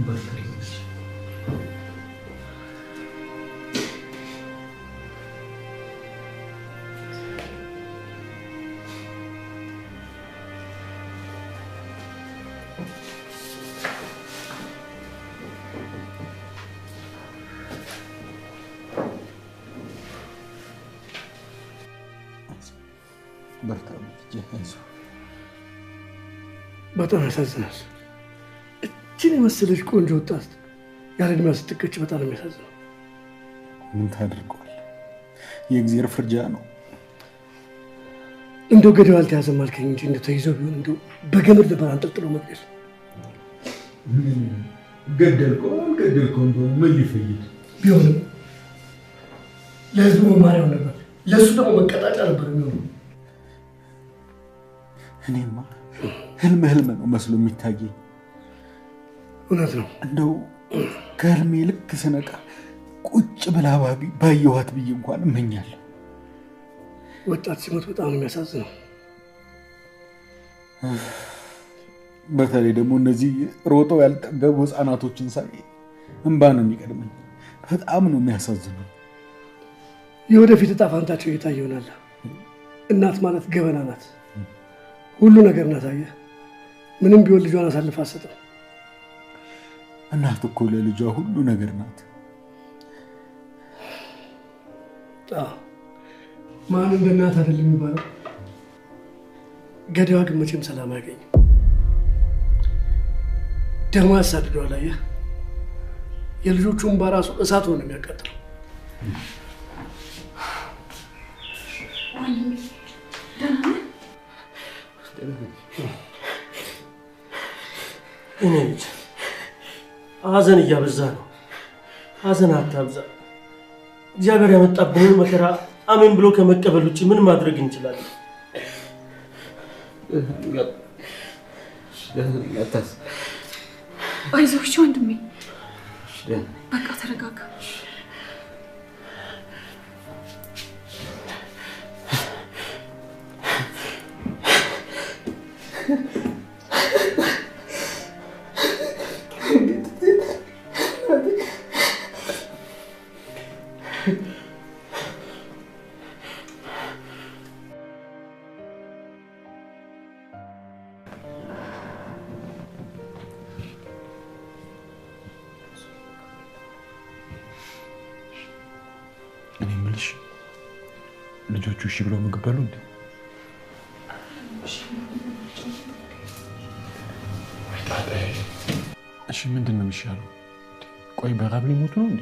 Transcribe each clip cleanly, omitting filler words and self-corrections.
በርተሪዎች በጣም ያሳዝናል። እችን የመሰለች ቆንጆ ወጣት ያለ ዕድሜዋ ስትቀጭ በጣም ነው የሚያሳዝነው። ምን ታደርገዋል? የእግዚአብሔር ፍርጃ ነው። እንደው ገደው አልተያዘም አልከኝ እንጂ እንደው ተይዘው ቢሆን እንደው በገመድ ነበር አንጠልጥሎ መግደል። ገደልከው አልገደልከው እንደው ምን ሊፈይድ ቢሆንም ለህዝቡ መማሪያው ነበር፣ ለእሱ ደግሞ መቀጣጫ ነበር የሚሆነው። እኔማ ህልም ነው መስሎ የሚታየኝ። እውነት ነው። እንደው ከህልሜ ልክ ስነቃ ቁጭ ብላ ባየኋት ብዬ እንኳን እመኛለሁ። ወጣት ሲሞት በጣም ነው የሚያሳዝነው። በተለይ ደግሞ እነዚህ ሮጠው ያልጠገቡ ህፃናቶችን ሳይ እንባ ነው የሚቀድመኝ። በጣም ነው የሚያሳዝነው። የወደፊት እጣ ፋንታቸው እየታየ ይሆናል። እናት ማለት ገበና ናት፣ ሁሉ ነገር ናት። አየህ፣ ምንም ቢሆን ልጇን አሳልፋ አትሰጥም። እናት እኮ ለልጇ ሁሉ ነገር ናት። ማን እንደ እናት አይደለም የሚባለው። ገዳዋ ግን መቼም ሰላም አያገኝም። ደሞ ያሳድደዋል። አየህ፣ የልጆቹን በራሱ እሳት ሆነ የሚያቃጥለው። እኔ ልጅ ሐዘን እያበዛ ነው። ሐዘን አታብዛ። እግዚአብሔር ያመጣብንን መከራ አሜን ብሎ ከመቀበል ውጭ ምን ማድረግ እንችላለን? አይዞሽ ወንድሜ፣ በቃ ተረጋጋ። እኔ የምልሽ ልጆቹ እሺ ብለው ምግብ በሉ እንዴ? እሺ ምንድን ነው የሚሻለው? ቆይ በራብ ሊሞቱ ነው እንዴ?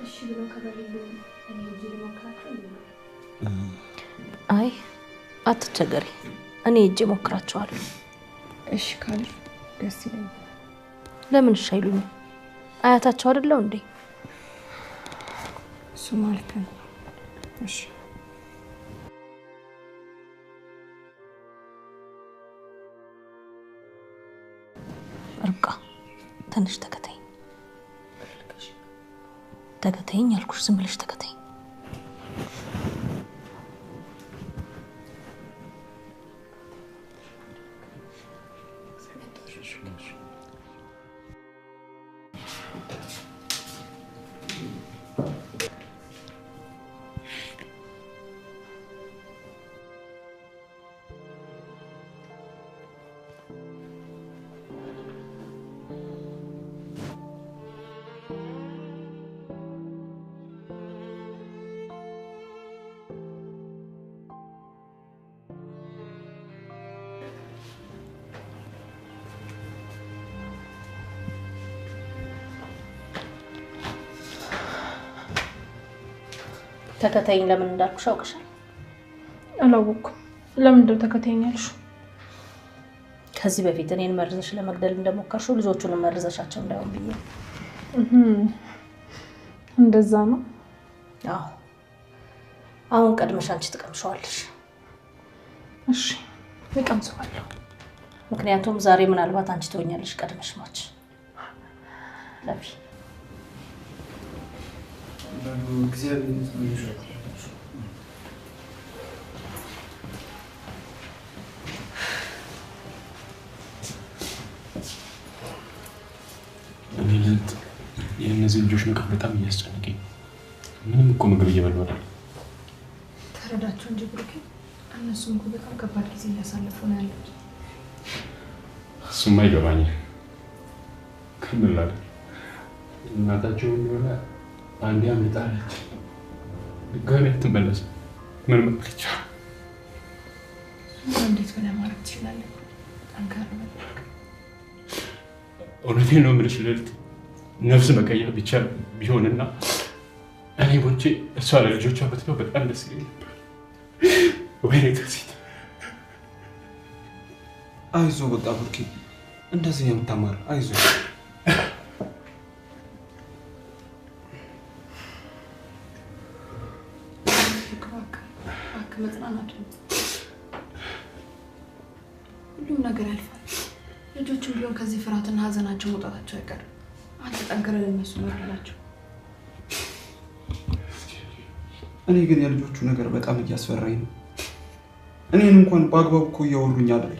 እሺ ብለው ከበሉ እኔ እጅ ልሞክራቸው። አይ አትቸገሪ፣ እኔ እጅ ሞክራቸዋለሁ። እሺ ካለሽ ደስ ይለኛል። ለምን እሺ አይሉኝም? አያታቸው አይደለው እንዴ? እሱ ማለት ነው። እሺ ርብቃ ትንሽ ተከተይኝ። ተከተይኝ አልኩሽ፣ ዝም ብለሽ ተከተይኝ። ተከተይኝ ለምን እንዳልኩሽ አውቅሻል? አላወኩም። ለምን እንደው ተከተይኝ ያልሽው? ከዚህ በፊት እኔን መርዘሽ ለመግደል እንደሞከርሽው ልጆቹንም መርዘሻቸው እንዳይሆን ብዬ። እንደዛ ነው? አዎ። አሁን ቀድመሽ አንቺ ትቀምሻለሽ። እሺ እቀምሰዋለሁ። ምክንያቱም ዛሬ ምናልባት አንቺ ትሆኛለሽ ቀድመሽ ማች ለፊ እግዚአብሔር ይመስገን። የነዚህ ልጆች ነገር በጣም እያስጨነቀኝ ነው። ምንም እኮ ምግብ እየበሉ አይደል? ተረዳቸው እንጂ ብሩኬ፣ እነሱም እኮ በጣም ከባድ ጊዜ እያሳለፉ ነው ያሉት። እሱማ ይገባኛል። ከምር አይደል? እናታቸውን ሆነ አንዴ አምልጣለች፣ ድጋሚ አትመለስም። ምን ማድረግ ይቻላል? እንዴት ብለህ ማድረግ ትችላለህ? ጠንካራ ነበር። እውነቴን ነው የምልሽ ልዕልት፣ ነፍስ መቀየር ብቻ ቢሆንና እኔ ቦቼ እሷ ለልጆቿ ብትለው በጣም ደስ ይለኝ ነበር። ወይኔ ተሲት አይዞ በቃ ብሩኬ፣ እንደዚህ የምታማር አይዞ። እባክህ መጽናናት ነው። ሁሉም ነገር ያልፋል። ልጆቹም ቢሆን ከዚህ ፍርሃትና ሀዘናቸው መውጣታቸው አይቀርም። አንተ ጠንክረህ ለእነሱ መርላቸው። እኔ ግን የልጆቹ ነገር በጣም እያስፈራኝ ነው። እኔን እንኳን በአግባቡ እኮ እያወሩኝ አይደል?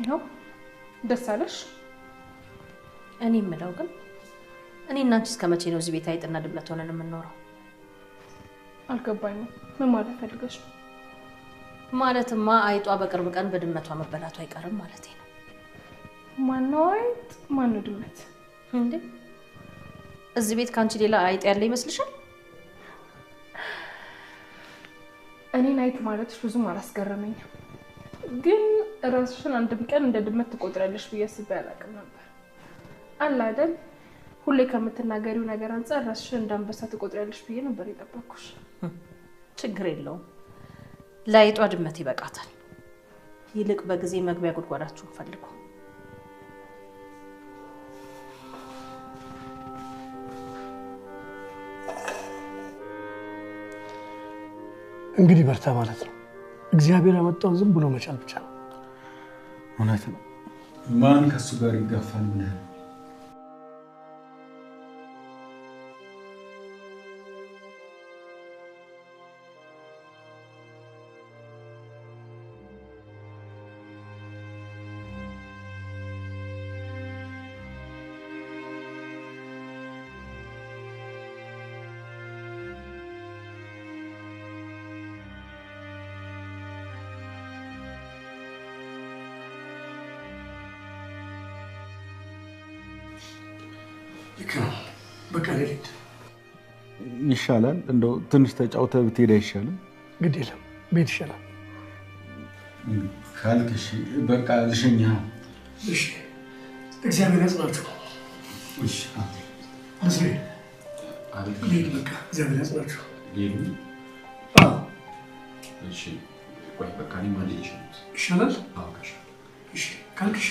ይኸው ደስ አለሽ? እኔ የምለው ግን እኔ እና አንቺ እስከ መቼ ነው እዚህ ቤት አይጥና ድመት ሆነን የምንኖረው? አልገባኝም። ምን ማለት ፈልገሽ ነው? ማለትማ አይጧ በቅርብ ቀን በድመቷ መበላቱ አይቀርም ማለት ነው። ማነው አይጥ? ማነው ድመት? እንዴ እዚህ ቤት ካንቺ ሌላ አይጥ ያለ ይመስልሻል? እኔን አይጥ ማለትሽ ብዙም አላስገረመኝም። ግን ራስሽን አንድም ቀን እንደ ድመት ትቆጥሪያለሽ ብዬ አስቤ አላውቅም ነበር። አለ አይደል? ሁሌ ከምትናገሪው ነገር አንፃር ራስሽን እንደ አንበሳ ትቆጥሪያለሽ ብዬ ነበር የጠበቅኩሽ። ችግር የለውም። ለአይጧ ድመት ይበቃታል። ይልቅ በጊዜ መግቢያ ጉድጓዳችሁን ፈልጉ። እንግዲህ በርታ ማለት ነው። እግዚአብሔር ያመጣው ዝም ብሎ መቻል ብቻ ነው። እውነት ነው። ማን ከሱ ጋር ይጋፋል ብለህ በቃ ልሂድ። ይሻላል። እንደው ትንሽ ተጫውተህ ብትሄድ አይሻልም? ግድ የለም ቤት ይሻላል ካልክ እሺ፣ በቃ ልሸኝህ። እሺ፣ እግዚአብሔር ያጽናችሁ። እሺ አስሬ አቤት። ልሂድ። በቃ እግዚአብሔር ያጽናችሁ። ሌሉ አዎ እሺ፣ ቆይ በቃ እኔ ማለት ይሻላል። አዎ ከሻ እሺ ካልክ እሺ።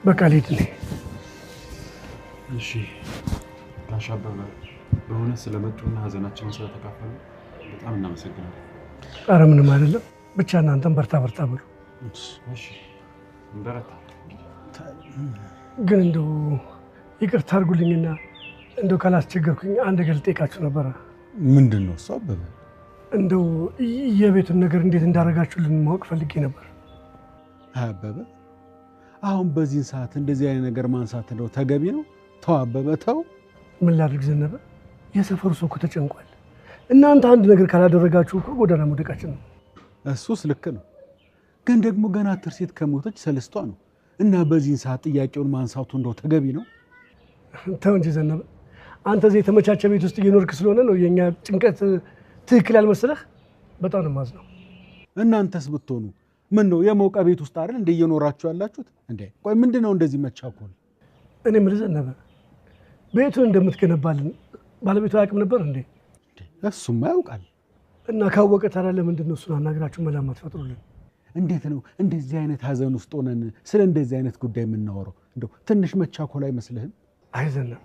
በቃ ልሂድ እኔ። እሺ ጋሽ አበበ በእውነት ስለመጡና ሀዘናችንን ስለተካፈሉ በጣም እናመሰግናለን። ኧረ ምንም አይደለም። ብቻ እናንተም በርታ በርታ ብሉ። እሺ እንበረታ። ግን እንደው ይቅርታ አድርጉልኝና እንደው ካላስቸገርኩኝ አንድ ነገር ልጠይቃችሁ ነበረ። ምንድን ነው እሱ አበበ? እንደው የቤቱን ነገር እንዴት እንዳደረጋችሁልን ማወቅ ፈልጌ ነበር። አበበ አሁን በዚህን ሰዓት እንደዚህ አይነት ነገር ማንሳት ነው ተገቢ ነው? ተው አበበ ተው። ምን ላድርግ ዘነበ? የሰፈሩ ሰው እኮ ተጨንቋል። እናንተ አንድ ነገር ካላደረጋችሁ እኮ ጎዳና መውደቃችን ነው። እሱስ ልክ ነው። ግን ደግሞ ገና ትርሴት ከሞተች ሰለስቷ ነው እና በዚህን ሰዓት ጥያቄውን ማንሳቱ እንደው ተገቢ ነው? ተው እንጂ ዘነበ። አንተ እዚህ የተመቻቸ ቤት ውስጥ እየኖርክ ስለሆነ ነው የኛ ጭንቀት ትክክል ያልመሰለህ። በጣም ነው የማዝነው። እናንተስ ብትሆኑ ምን ነው የሞቀ ቤት ውስጥ አይደል እንደ እየኖራችሁ ያላችሁት እንዴ? ቆይ ምንድነው እንደዚህ መቻኮል? እኔ የምልህ ዘነበ፣ ቤቱን እንደምትገነባልን ባለቤቱ አያውቅም ነበር እንዴ? እሱማ ያውቃል። እና ካወቀ ታዲያ ለምንድን ነው እሱን አናግራችሁ መላ ማትፈጥሩልን? እንዴት ነው እንደዚህ አይነት ሀዘን ውስጥ ሆነን ስለ እንደዚህ አይነት ጉዳይ የምናወራው? እንደው ትንሽ መቻኮል አይመስልህም? አይ ዘነበ፣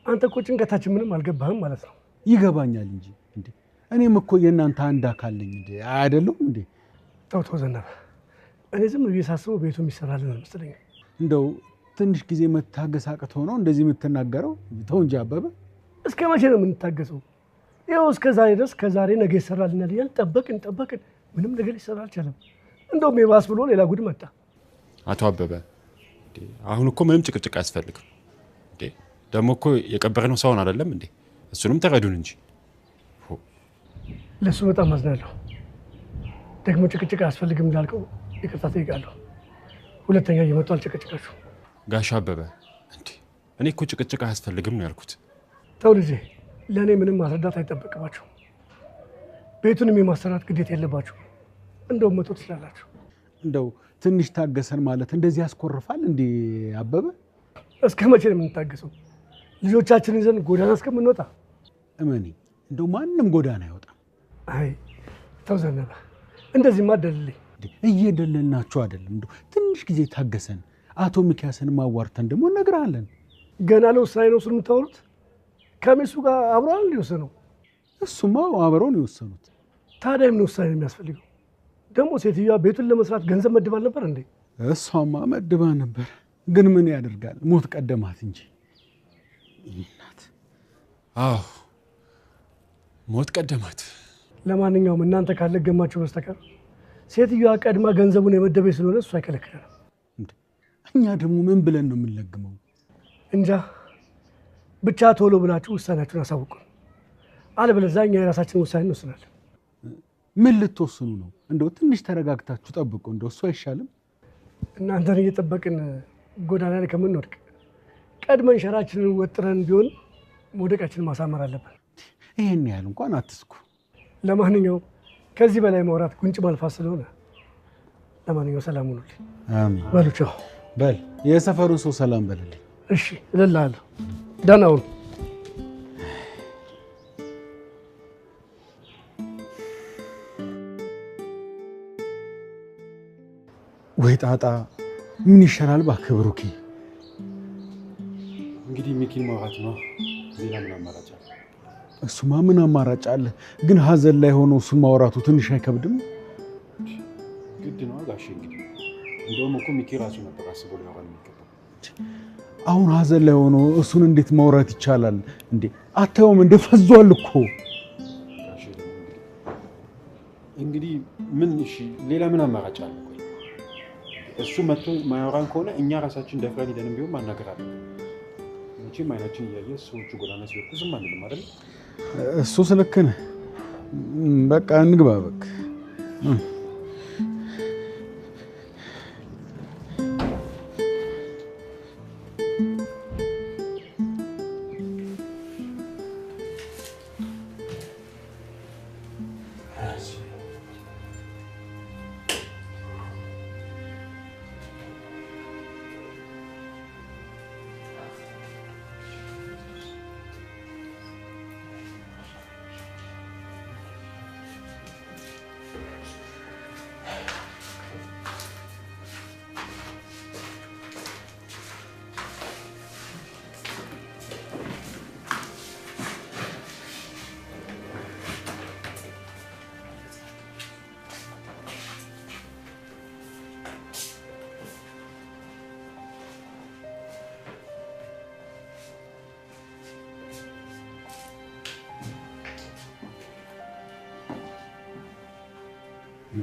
አንተ እኮ ጭንቀታችን ምንም አልገባህም ማለት ነው። ይገባኛል እንጂ እንዴ እኔም እኮ የእናንተ አንድ አካል ነኝ እንዴ አይደለም እንዴ? ተው ዘነበ፣ እኔ ዝም ብዬ ሳስበው ቤቱ የሚሰራልን አልመሰለኝም። እንደው ትንሽ ጊዜ መታገስ አቅቶ ነው እንደዚህ የምትናገረው? ተው እንጂ አበበ። እስከ መቼ ነው የምንታገሰው? ይኸው እስከ ዛሬ ድረስ ከዛሬ ነገ ይሰራልናል እያልን ጠበቅን፣ ምንም ነገር ሊሰራ አልቻለም። እንደውም የባስ ብሎ ሌላ ጉድ መጣ። አቶ አበበ አሁን እኮ ምንም ጭቅጭቅ አያስፈልግም እንዴ። ደግሞ እኮ የቀበርነው ሰውን አይደለም እንዴ? እሱንም ተረዱን እንጂ። ለእሱ በጣም አዝናለሁ። ደግሞ ጭቅጭቅ አያስፈልግም እንዳልከው ይቅርታ ጠይቃለሁ። ሁለተኛ እየመጡ አልጨቀጭቃችሁ። ጋሽ አበበ እንዴ እኔ እኮ ጭቅጭቅ አያስፈልግም ነው ያልኩት። ተው ልጄ፣ ለእኔ ምንም ማስረዳት አይጠበቅባችሁ። ቤቱንም የማሰራት ግዴታ የለባችሁ። እንደውም መቶ ትችላላችሁ። እንደው ትንሽ ታገሰን ማለት እንደዚህ ያስኮርፋል እንዴ አበበ? እስከ መቼ ነው የምንታገሰው? ልጆቻችን ይዘን ጎዳና እስከምንወጣ? እመኒ፣ እንደው ማንም ጎዳና አይወጣም። አይ ተው ዘነበ፣ እንደዚህማ አደልልኝ። እየደለልናችሁ አይደለም። እንደው ትንሽ ጊዜ ታገሰን። አቶ ሚኪያስን ማዋርተን ደግሞ እነግርሃለን። ገና ለውሳኔ ነው እሱን የምታወሩት? ከሚስቱ ጋር አብረዋል ሊወሰነው? እሱማ አብረው ነው የወሰኑት። ታዲያ ምን ውሳኔ የሚያስፈልገው? ደግሞ ሴትዮዋ ቤቱን ለመስራት ገንዘብ መድባል ነበር እንዴ? እሷማ መድባ ነበር፣ ግን ምን ያደርጋል ሞት ቀደማት እንጂ። እናት አዎ ሞት ቀደማት። ለማንኛውም እናንተ ካልለገማችሁ በስተቀር ሴትዮዋ ቀድማ ገንዘቡን የመደበች ስለሆነ እሱ አይከለክለንም። እኛ ደግሞ ምን ብለን ነው የምንለግመው? እንጃ። ብቻ ቶሎ ብላችሁ ውሳኔያችሁን አሳውቁን፣ አለበለዚያ እኛ የራሳችንን ውሳኔ እንወስናለን። ምን ልትወስኑ ነው? እንደው ትንሽ ተረጋግታችሁ ጠብቁ። እንደው እሱ አይሻልም? እናንተን እየጠበቅን ጎዳና ላይ ከምንወድቅ ቀድመን ሸራችንን ወጥረን ቢሆን መውደቃችንን ማሳመር አለብን። ይሄን ያህል እንኳን አትስኩ። ለማንኛውም ከዚህ በላይ ማውራት ጉንጭ ማልፋት ስለሆነ ለማንኛውም ሰላም ሁኑልኝ። አሜን። በሉ ቻው። በል የሰፈሩን ሰው ሰላም በልልኝ። እሺ እልልሃለሁ። ደህና ሁኑ። ወይ ጣጣ፣ ምን ይሻላል እባክህ ብሩኬ? እንግዲህ ሚኪን ማውራት ነው። ሌላ ምን አማራጭ አለ? እሱማ ምን አማራጭ አለ? ግን ሀዘን ላይ ሆኖ እሱን ማውራቱ ትንሽ አይከብድም? ግድ ነው ጋሼ። እንግዲህ እንደውም እኮ ሚኪ ራሱ ነበር አስቦ ሊያወራን የሚገባው። አሁን ሀዘን ላይ ሆኖ እሱን እንዴት ማውራት ይቻላል እንዴ? አታየውም እንደ ፈዟል እኮ ጋሼ። እንግዲህ ምን እሺ፣ ሌላ ምን አማራጭ አለ? እሱ መጥቶ ማያወራን ከሆነ እኛ ራሳችን ደፍረን ሄደንም ቢሆን ማናገር አለ። መቼም አይናችን እያየ ሰዎቹ ጎዳና ሲወጡ ዝም አንልም አይደል? እሱስ ልክ ነህ። በቃ እንግባ በቃ።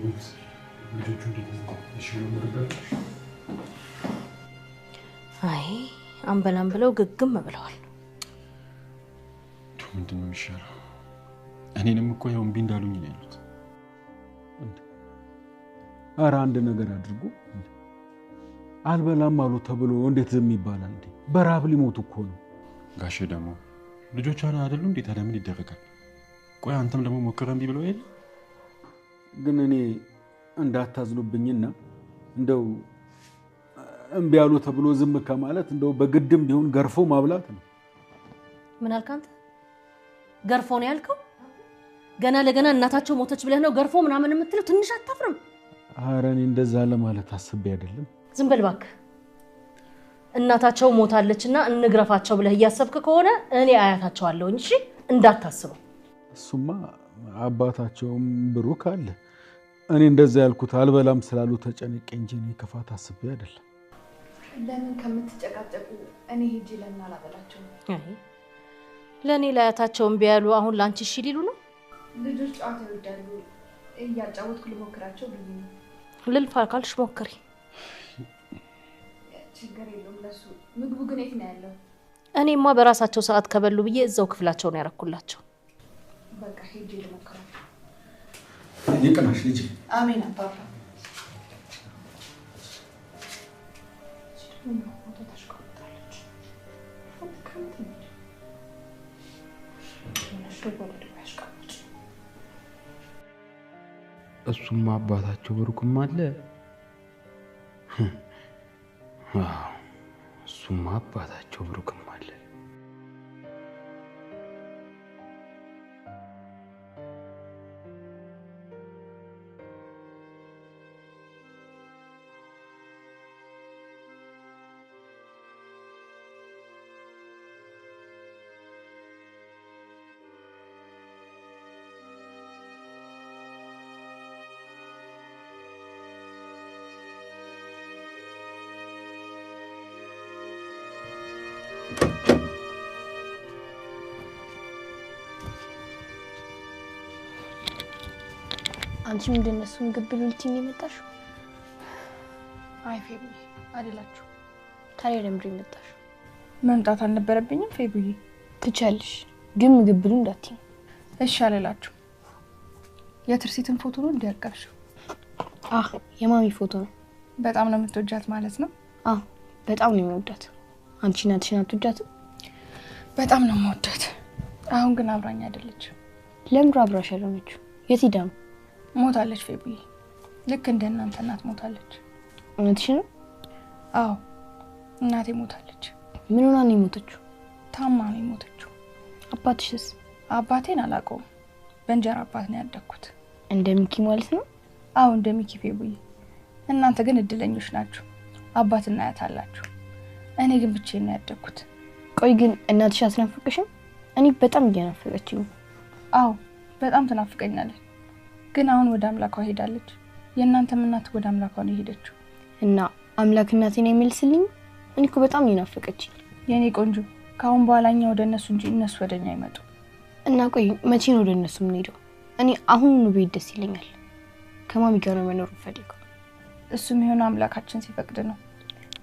ልጆቹ እንዴት ነው? እሺ ነው ነበር? አይ አንበላም ብለው ግግም ብለዋል። ምንድን ነው የሚሻለው? እኔንም እኮ ያው እምቢ እንዳሉኝ ነው ያሉት። ኧረ አንድ ነገር አድርጉ። አልበላም አሉ ተብሎ እንዴት ዝም ይባላል እንዴ? በራብ ሊሞቱ እኮ ነው። ጋሼ ደግሞ ልጆቹ አይደሉም እንዴ? ታዲያ ምን ይደረጋል? ቆይ አንተም ደግሞ ሞክረህ እምቢ ብለው አይደል? ግን እኔ እንዳታዝኑብኝና እንደው እምቢ አሉ ተብሎ ዝም ከማለት እንደው በግድም ቢሆን ገርፎ ማብላት ነው። ምን አልክ አንተ? ገርፎ ነው ያልከው? ገና ለገና እናታቸው ሞተች ብለህ ነው ገርፎ ምናምን የምትለው? ትንሽ አታፍርም? ኧረ እኔ እንደዛ ለማለት አስቤ አይደለም። ዝም በል እባክህ። እናታቸው ሞታለችና እንግረፋቸው ብለህ እያሰብክ ከሆነ እኔ አያታቸው አለሁኝ። እሺ እንዳታስበው። እሱማ አባታቸውም ብሩክ አለ። እኔ እንደዛ ያልኩት አልበላም ስላሉ ተጨነቄ እንጂ እኔ ክፋት አስቤ አይደለም። ለምን ከምትጨቃጨቁ እኔ ሄጄ ለምን አላበላቸው? አይ ለኔ ላያታቸውን ቢያሉ አሁን ላንቺ እሺ ሊሉ ነው? ልጆች ጨዋታ ይወዳሉ። እያጫወትኩ ልሞክራቸው ብዬ ነው። ልልፋ ካልሽ ሞክሪ። ችግር የለውም ለሱ። ምግቡ ግን የት ነው ያለው? እኔማ በራሳቸው ሰዓት ከበሉ ብዬ እዛው ክፍላቸው ነው ያረኩላቸው። በቃ ሄጄ ልሞክራቸው። ይቅናሽ ልጅ። አሜን አባባ። እሱማ አባታቸው ብሩክም አለ። እሱማ አባታቸው ብሩክም አለ። አንቺ ምንድን ነው እሱን ግብ ልትይኝ የመጣሽው? አይ ፌቢ አይደላችሁ። ታዲያ ለምንድን ነው የመጣሽው? መምጣት አልነበረብኝም ፌቢዬ። ትቻለሽ ግን ምግብ ብሉ እንዳትይኝ እሺ አልላችሁ። የትርሲትን ፎቶ ነው እንዲያቀርሽው? የማሚ ፎቶ ነው። በጣም ነው የምትወጃት ማለት ነው? በጣም ነው የምወዳት። አንቺ እናትሽን አትወጃትም? በጣም ነው የምወዳት። አሁን ግን አብራኝ አይደለችም። ለምን አብራሽ ያልሆነችው? የት ሄዳ ነው? ሞታለች ፌቢዬ። ልክ እንደ እናንተ እናት ሞታለች። እውነትሽ ነው? አዎ እናቴ ሞታለች። ምን ሆና ነው የሞተችው? ታማ ነው የሞተችው። አባትሽስ? አባቴን አላውቀውም። በእንጀራ አባት ነው ያደግኩት። እንደ ሚኪ ማለት ነው? አዎ እንደ ሚኪ ፌቢዬ። እናንተ ግን እድለኞች ናችሁ፣ አባትና አያት አላችሁ። እኔ ግን ብቻዬን ነው ያደግኩት። ቆይ ግን እናትሽ አትናፍቅሽም? እኔ በጣም እየናፈቀችኝ ነው። አዎ በጣም ትናፍቀኛለች። ግን አሁን ወደ አምላኳ ሄዳለች። የእናንተም እናት ወደ አምላኳ ነው የሄደችው። እና አምላክ እናቴን አይመልስልኝ? እኔ እኮ በጣም እየናፈቀችኝ። የኔ ቆንጆ ካሁን በኋላ እኛ ወደ እነሱ እንጂ እነሱ ወደኛ አይመጡ። እና ቆይ መቼ ነው ወደ እነሱ የምንሄደው? እኔ አሁኑኑ ቤት ደስ ይለኛል። ከማሚ ጋር ነው መኖር ፈልገው። እሱም የሆነ አምላካችን ሲፈቅድ ነው።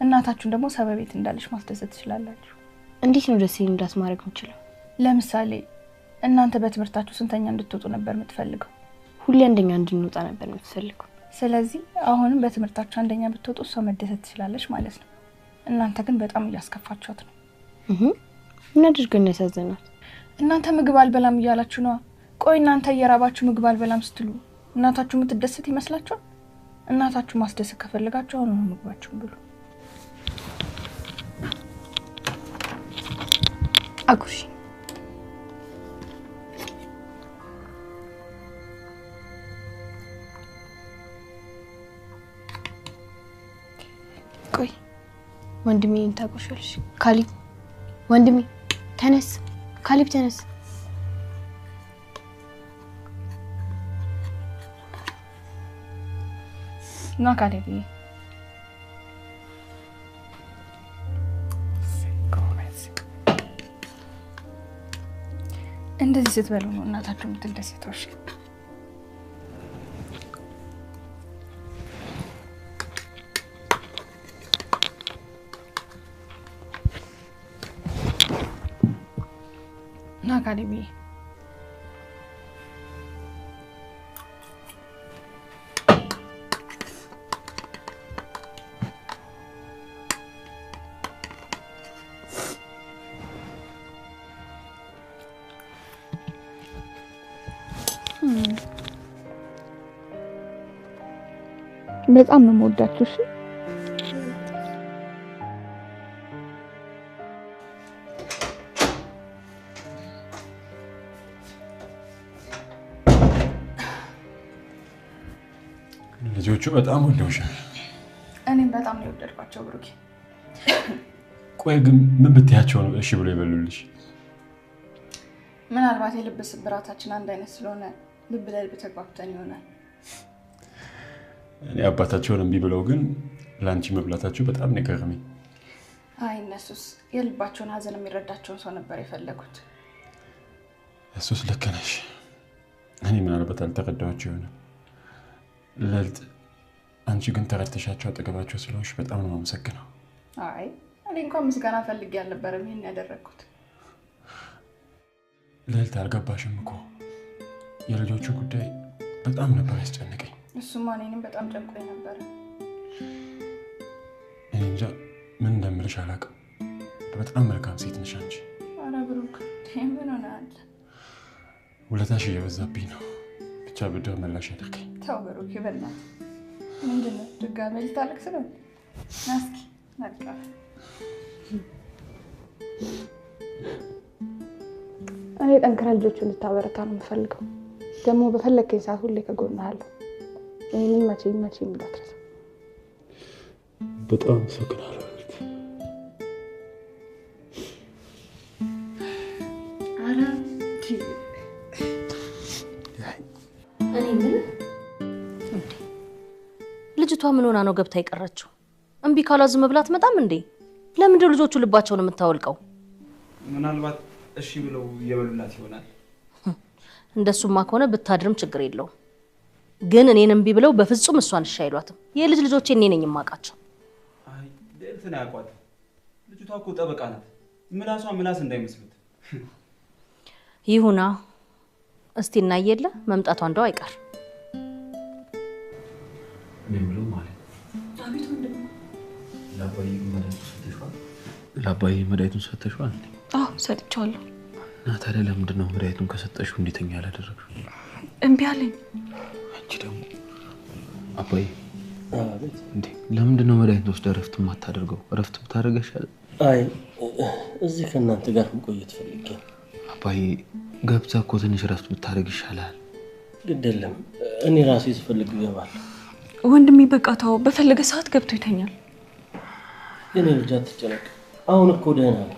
እናታችሁን ደግሞ ሰበቤት እንዳለች ማስደሰት ትችላላችሁ። እንዴት ነው ደስ ይለኝ እንዳት ማድረግ የምችለው? ለምሳሌ እናንተ በትምህርታችሁ ስንተኛ እንድትወጡ ነበር የምትፈልገው? ሁሌ አንደኛ እንድንወጣ ነበር የምትፈልገው። ስለዚህ አሁንም በትምህርታችሁ አንደኛ ብትወጡ እሷ መደሰት ትችላለች ማለት ነው። እናንተ ግን በጣም እያስከፋችኋት ነው። ምን አድርገን ነው ያሳዘናት? እናንተ ምግብ አልበላም እያላችሁ ነው። ቆይ እናንተ እየራባችሁ ምግብ አልበላም ስትሉ እናታችሁ የምትደሰት ይመስላችኋል? እናታችሁ ማስደሰት ከፈለጋችሁ አሁን ነው ምግባችሁን ብሉ። አጉርሺ። ቆይ ወንድሜ ታቆሻለሽ? ካሊብ ወንድሜ ተነስ፣ ካሊብ ተነስ። ና ካሊብ። እንደዚህ ስትበሉ ነው እናታችሁ የምትደሰተው። እሺ ካሌብ በጣም ነው የምወዳችሁ። እሺ ልጆቹ በጣም ወደውሻል። እኔም በጣም ነው የወደድኳቸው ብሩኬ። ቆይ ግን ምን ብትያቸው ነው እሺ ብሎ ይበሉልሽ? ምናልባት የልብ ስብራታችን አንድ አይነት ስለሆነ ልብ ለልብ ተግባብተን ይሆናል። እኔ አባታቸውን እምቢ ብለው ግን ላንቺ መብላታቸው በጣም ነው የገረመኝ። አይ እነሱስ የልባቸውን ሀዘን የሚረዳቸውን ሰው ነበር የፈለጉት። እሱስ ልክ ነሽ። እኔ ምናልባት አልተረዳኋቸው ይሆናል። ልዕልት አንቺ ግን ተረድተሻቸው አጠገባቸው ስለሆንሽ በጣም ነው የማመሰግነው። አይ እኔ እንኳን ምስጋና ፈልጌ አልነበረም ይሄን ያደረኩት። ልዕልት አልገባሽም እኮ የልጆቹ ጉዳይ በጣም ነበር ያስጨነቀኝ። እሱማ እኔንም በጣም ጨንቆኝ ነበር። እኔ እንጃ ምን እንደምልሽ አላውቅም። በጣም መልካም ሴት ነሽ አንቺ። ኧረ ብሩክ ምን ሆነሃል? ውለታሽ እየበዛብኝ ነው። ብቻ ብድር መላሽ ያደርገኝ። ተው ብሩክ ይበላል። ምንድን ነው ድጋሜ ልታለቅስ ነው? ና እስኪ ነቃ። እኔ ጠንክራ ልጆቹን እንድታበረታ ነው የምፈልገው። ደግሞ በፈለከኝ ሰዓት ሁሌ ከጎንህ አለሁ። ይህንን መቼም እንዳትረሳ። በጣም አመሰግናለሁ። ልጅቷ ምን ሆና ነው ገብታ የቀረችው? እምቢ ካሏ ዝም ብላ አትመጣም እንዴ? ለምንድን ልጆቹ ልባቸውን የምታወልቀው? ምናልባት እሺ ብለው እየበሉላት ይሆናል። እንደሱማ ከሆነ ብታድርም ችግር የለውም። ግን እኔን እምቢ ብለው በፍጹም እሷን እሺ አይሏትም። የልጅ ልጆቼ እኔ ነኝ የማውቃቸው። አይ ልዕልትን አያውቋትም። ልጅቷ እኮ ጠበቃ ናት። ምላሷ ምላስ እንዳይመስሉት። ይሁና እስቲ እናየለ መምጣቷ እንደው አይቀር። ምንም ማለት አቤት ወንድም ለአባዬ መድኃኒቱን ሰጥተሽዋል? አዎ ሰጥቼዋለሁ። እና ታዲያ ለምንድን ነው መድኃኒቱን ከሰጠሽው እንዴተኛ ያላደረግሽው? እምቢ አለኝ። አንቺ ደግሞ አባዬ እንዴ ለምንድን ነው መድኃኒቱን ወስደህ እረፍት የማታደርገው? እረፍት ብታደርግ ይሻላል። አይ እዚህ ከእናንተ ጋር መቆየት ፈልጌ። አባዬ ገብተህ እኮ ትንሽ እረፍት ብታደርግ ይሻላል። ግድ የለም እኔ ራሴ ስፈልግ እገባለሁ። ወንድሜ በቃ ተው፣ በፈለገ ሰዓት ገብቶ ይተኛል። የኔ ልጅ አትጨነቅ፣ አሁን እኮ ደህና ነው።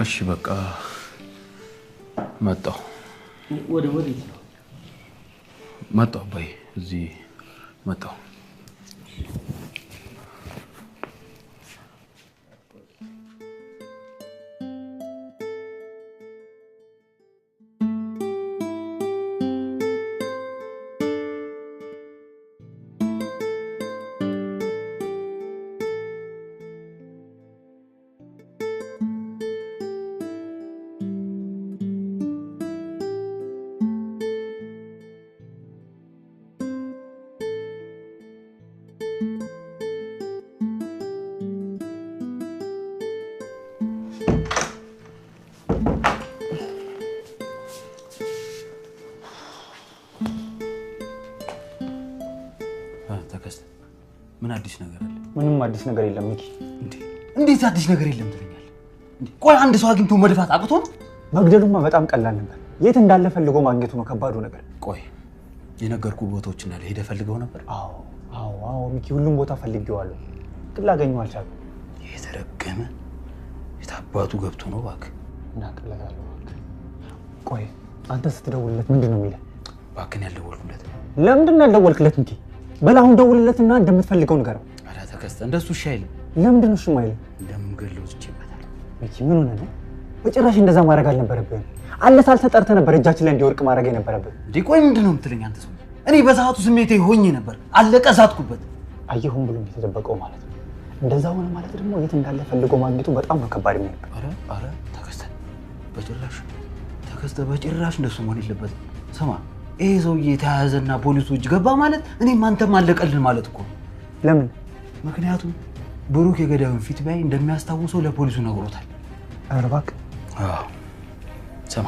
እሺ በቃ መጣሁ። ወዴት ነው? መጣሁ አባዬ፣ እዚህ መጣሁ። ምን አዲስ ነገር አለ? ምንም አዲስ ነገር የለም ሚኪ። እንዴት አዲስ ነገር የለም ትለኛለህ? ቆይ አንድ ሰው አግኝቶ መድፋት አቅቶ ነው? መግደሉማ በጣም ቀላል ነበር። የት እንዳለ ፈልጎ ማግኘቱ ነው ከባዱ ነገር። ቆይ የነገርኩ ቦታዎች እንዳለ ሄደህ ፈልገው ነበር? አዎ ሚኪ፣ ሁሉም ቦታ ፈልጌዋለሁ፣ ግን ላገኘው አልቻልኩም። የተረገመ የታባቱ ገብቶ ነው እባክህ። እናቀለታለሁ እባክህ። ቆይ አንተ ስትደውልለት ምንድን ነው የሚለው? እባክህን ያልደወልኩለት። ለምንድን ነው ያልደወልክለት ሚኪ? በላሁን ደውልለትና እንደምትፈልገው ንገረው። ኧረ ተከስተ እንደሱ እሺ አይልም። ለምንድን ነው እሺ የማይልም? እንደምገለው ትችይበታል። ሚኪ ምን ሆነ ነው? በጭራሽ እንደዛ ማድረግ አልነበረብህም። አለሳልሰህ ጠርተህ ነበር እጃችን ላይ እንዲወርቅ ማድረግ የነበረብህ። እንዴ ቆይ ምንድን ነው የምትለኝ አንተ ሰው? እኔ በሰዓቱ ስሜቴ ሆኜ ነበር። አለቀ፣ ሳትኩበት። አየሁም ብሎ የተደበቀው ማለት ነው። እንደዛ ሆነ ማለት ደግሞ የት እንዳለ ፈልጎ ማግኘቱ በጣም ነው ከባድ የሚሆነው። አረ ተከስተ በጭራሽ እንደሱ መሆን የለበትም። ስማ ይሄ ሰውዬ ተያዘና ፖሊሶች ገባ ማለት እኔም አንተም አለቀልን ማለት እኮ። ለምን? ምክንያቱም ብሩክ የገዳዩን ፊት ቢያይ እንደሚያስታውሰው ለፖሊሱ ነግሮታል። ኧረ እባክህ። ስማ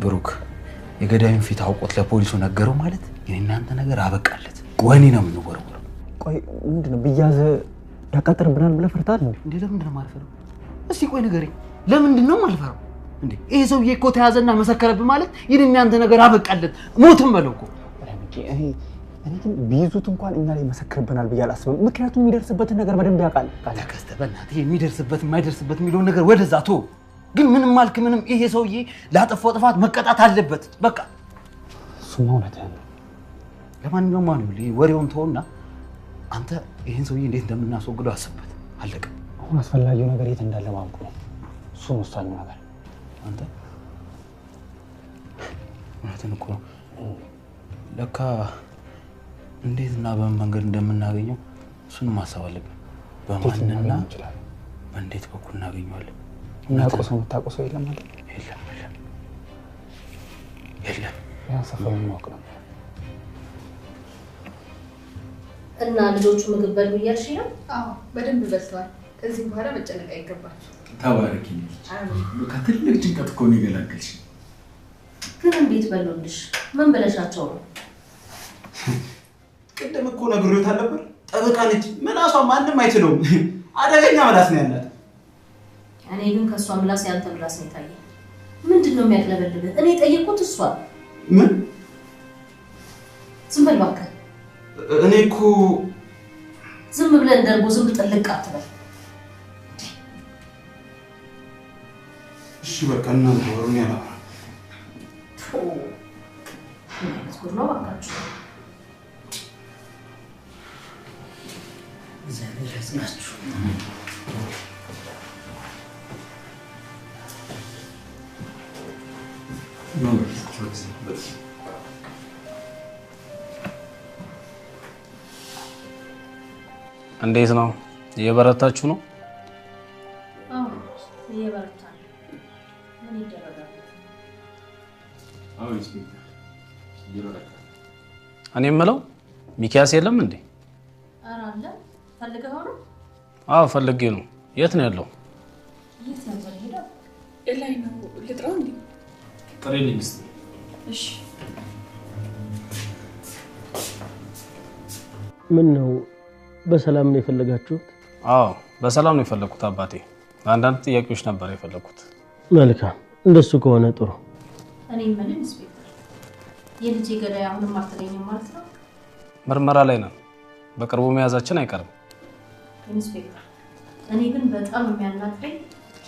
ብሩክ የገዳዩን ፊት አውቆት ለፖሊሱ ነገረው ማለት የእናንተ ነገር አበቃለት። ወኔ ነው የምንወረወረው። ቆይ ምንድነው ብያዘ ያቃጥርብናል ብለህ ፈርታል ነው እንዴ? ለምንድን ነው የማልፈራው? እስቲ ቆይ ንገረኝ፣ ለምንድን ነው የማልፈራው? እንዴ ይሄ ሰውዬ እኮ ተያዘና መሰከረብህ ማለት የእናንተ ነገር አበቃለት። ሞትም በለው እኮ። እኔ ግን ቢይዙት እንኳን እኛ ላይ መሰክርብናል ብዬ አላስብም። ምክንያቱም የሚደርስበትን ነገር በደንብ ያውቃል። ተከስተ በእናትህ የሚደርስበት የማይደርስበት የሚለውን ነገር ወደዛ ቶ ግን ምንም ማልክ ምንም ይሄ ሰውዬ ላጠፋው ጥፋት መቀጣት አለበት። በቃ እሱማ እውነትህን ነው። ለማንኛውም ማን ይሁን ወሬውን ተውና አንተ ይሄን ሰውዬ እንዴት እንደምናስወግደው አስብበት። አለቀ። አሁን አስፈላጊው ነገር የት እንዳለ ማወቅ ነው። እሱ ወሳኙ ነገር። አንተ እውነትን እኮ ነው። ለካ እንዴትና በምን መንገድ እንደምናገኘው እሱንም ማሰብ አለብን። በማንና በእንዴት በኩል እናገኘዋለን? እናውቀው ሰው የምታውቀው ሰው የለም ማለት? የለም። ያን ሰፈሩን ማወቅ ነው። እና ልጆቹ ምግብ በሉ እያልሽ ነው? አዎ በደንብ በልተዋል። ከዚህ በኋላ መጨነቅ አይገባችሁ። ተባረኪ። ከትልቅ ጭንቀት እኮ ነው የገላገልሽ። ግን እንዴት በሉልሽ? ምን ብለሻቸው ነው? ቅድም እኮ ነግሬዎታል ነበር። ጠበቃ ነች፣ ምላሷ ማንም አይችለውም። አደገኛ ምላስ ነው ያላት። እኔ ግን ከሷ ምላስ ያንተ ምላስ ነው የታየኝ። ምንድነው የሚያቅለበልብህ? እኔ ጠየቅኩት እሷ ምን? ዝም በል እባክህ። እኔ እኮ ዝም ብለህ እንደርጎ ዝም ጥልቅ አትበል። እሺ በቃ እናንተ ወሩን ያላ ጉድ ነው እባካችሁ። እግዚአብሔር ያጽናችሁ። እንዴት ነው? እየበረታችሁ ነው? አዎ እየበረታን። ምን ይደረጋል? አዎ ኢንስፔክተር እየበረታ። እኔ የምለው ሚኪያስ የለም እንዴ? ኧረ አለ። ፈልገኸው ነው? አዎ ፈልጌ ነው። የት ነው ያለው? የት ነበር ሄደው? ላይ ነው። ልጥራው እንዴ? ጥሪልኝ እስኪ። እሺ። ምን ነው በሰላም ነው የፈለጋችሁት? አዎ በሰላም ነው የፈለኩት አባቴ። አንዳንድ ጥያቄዎች ነበር የፈለኩት። መልካም፣ እንደሱ ከሆነ ጥሩ። እኔ ምን ኢንስፔክተር፣ የልጄ ገዳይ አሁንም አልተገኘም ማለት ነው? ምርመራ ላይ ነን። በቅርቡ መያዛችን አይቀርም። ኢንስፔክተር፣ እኔ ግን በጣም የሚያናግረኝ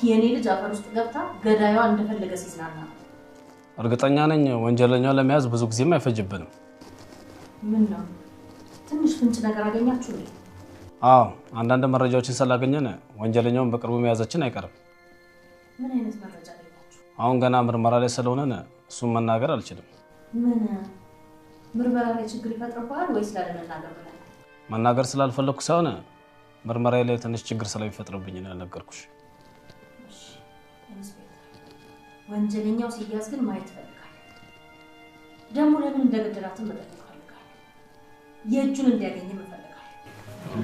የኔ ልጅ አፈር ውስጥ ገብታ ገዳዩዋ እንደፈለገ ሲዝናና ነው። እርግጠኛ ነኝ ወንጀለኛውን ለመያዝ ብዙ ጊዜም አይፈጅብንም። ምን ነው ትንሽ ፍንጭ ነገር አገኛችሁ እንዴ? አዎ አንዳንድ መረጃዎችን ስላገኘን ወንጀለኛውን በቅርቡ መያዛችን አይቀርም። ምን አይነት መረጃ አገኛችሁ? አሁን ገና ምርመራ ላይ ስለሆነን እሱን መናገር አልችልም። ምን ምርመራ ላይ ችግር ይፈጥርብሃል ወይስ ላለመናገር ብለህ? መናገር ስላልፈለኩ ሳይሆን ምርመራ ላይ ትንሽ ችግር ስለሚፈጥርብኝ ነው ያልነገርኩሽ። እሺ ኢንስፔክተር፣ ወንጀለኛው ሲያዝ ግን ማየት ፈልጋለሁ። ደግሞ ለምን እንደገደላትን መጠየቅ ፈልጋለሁ። የእጁን እንዲያገኝ እፈልጋለሁ።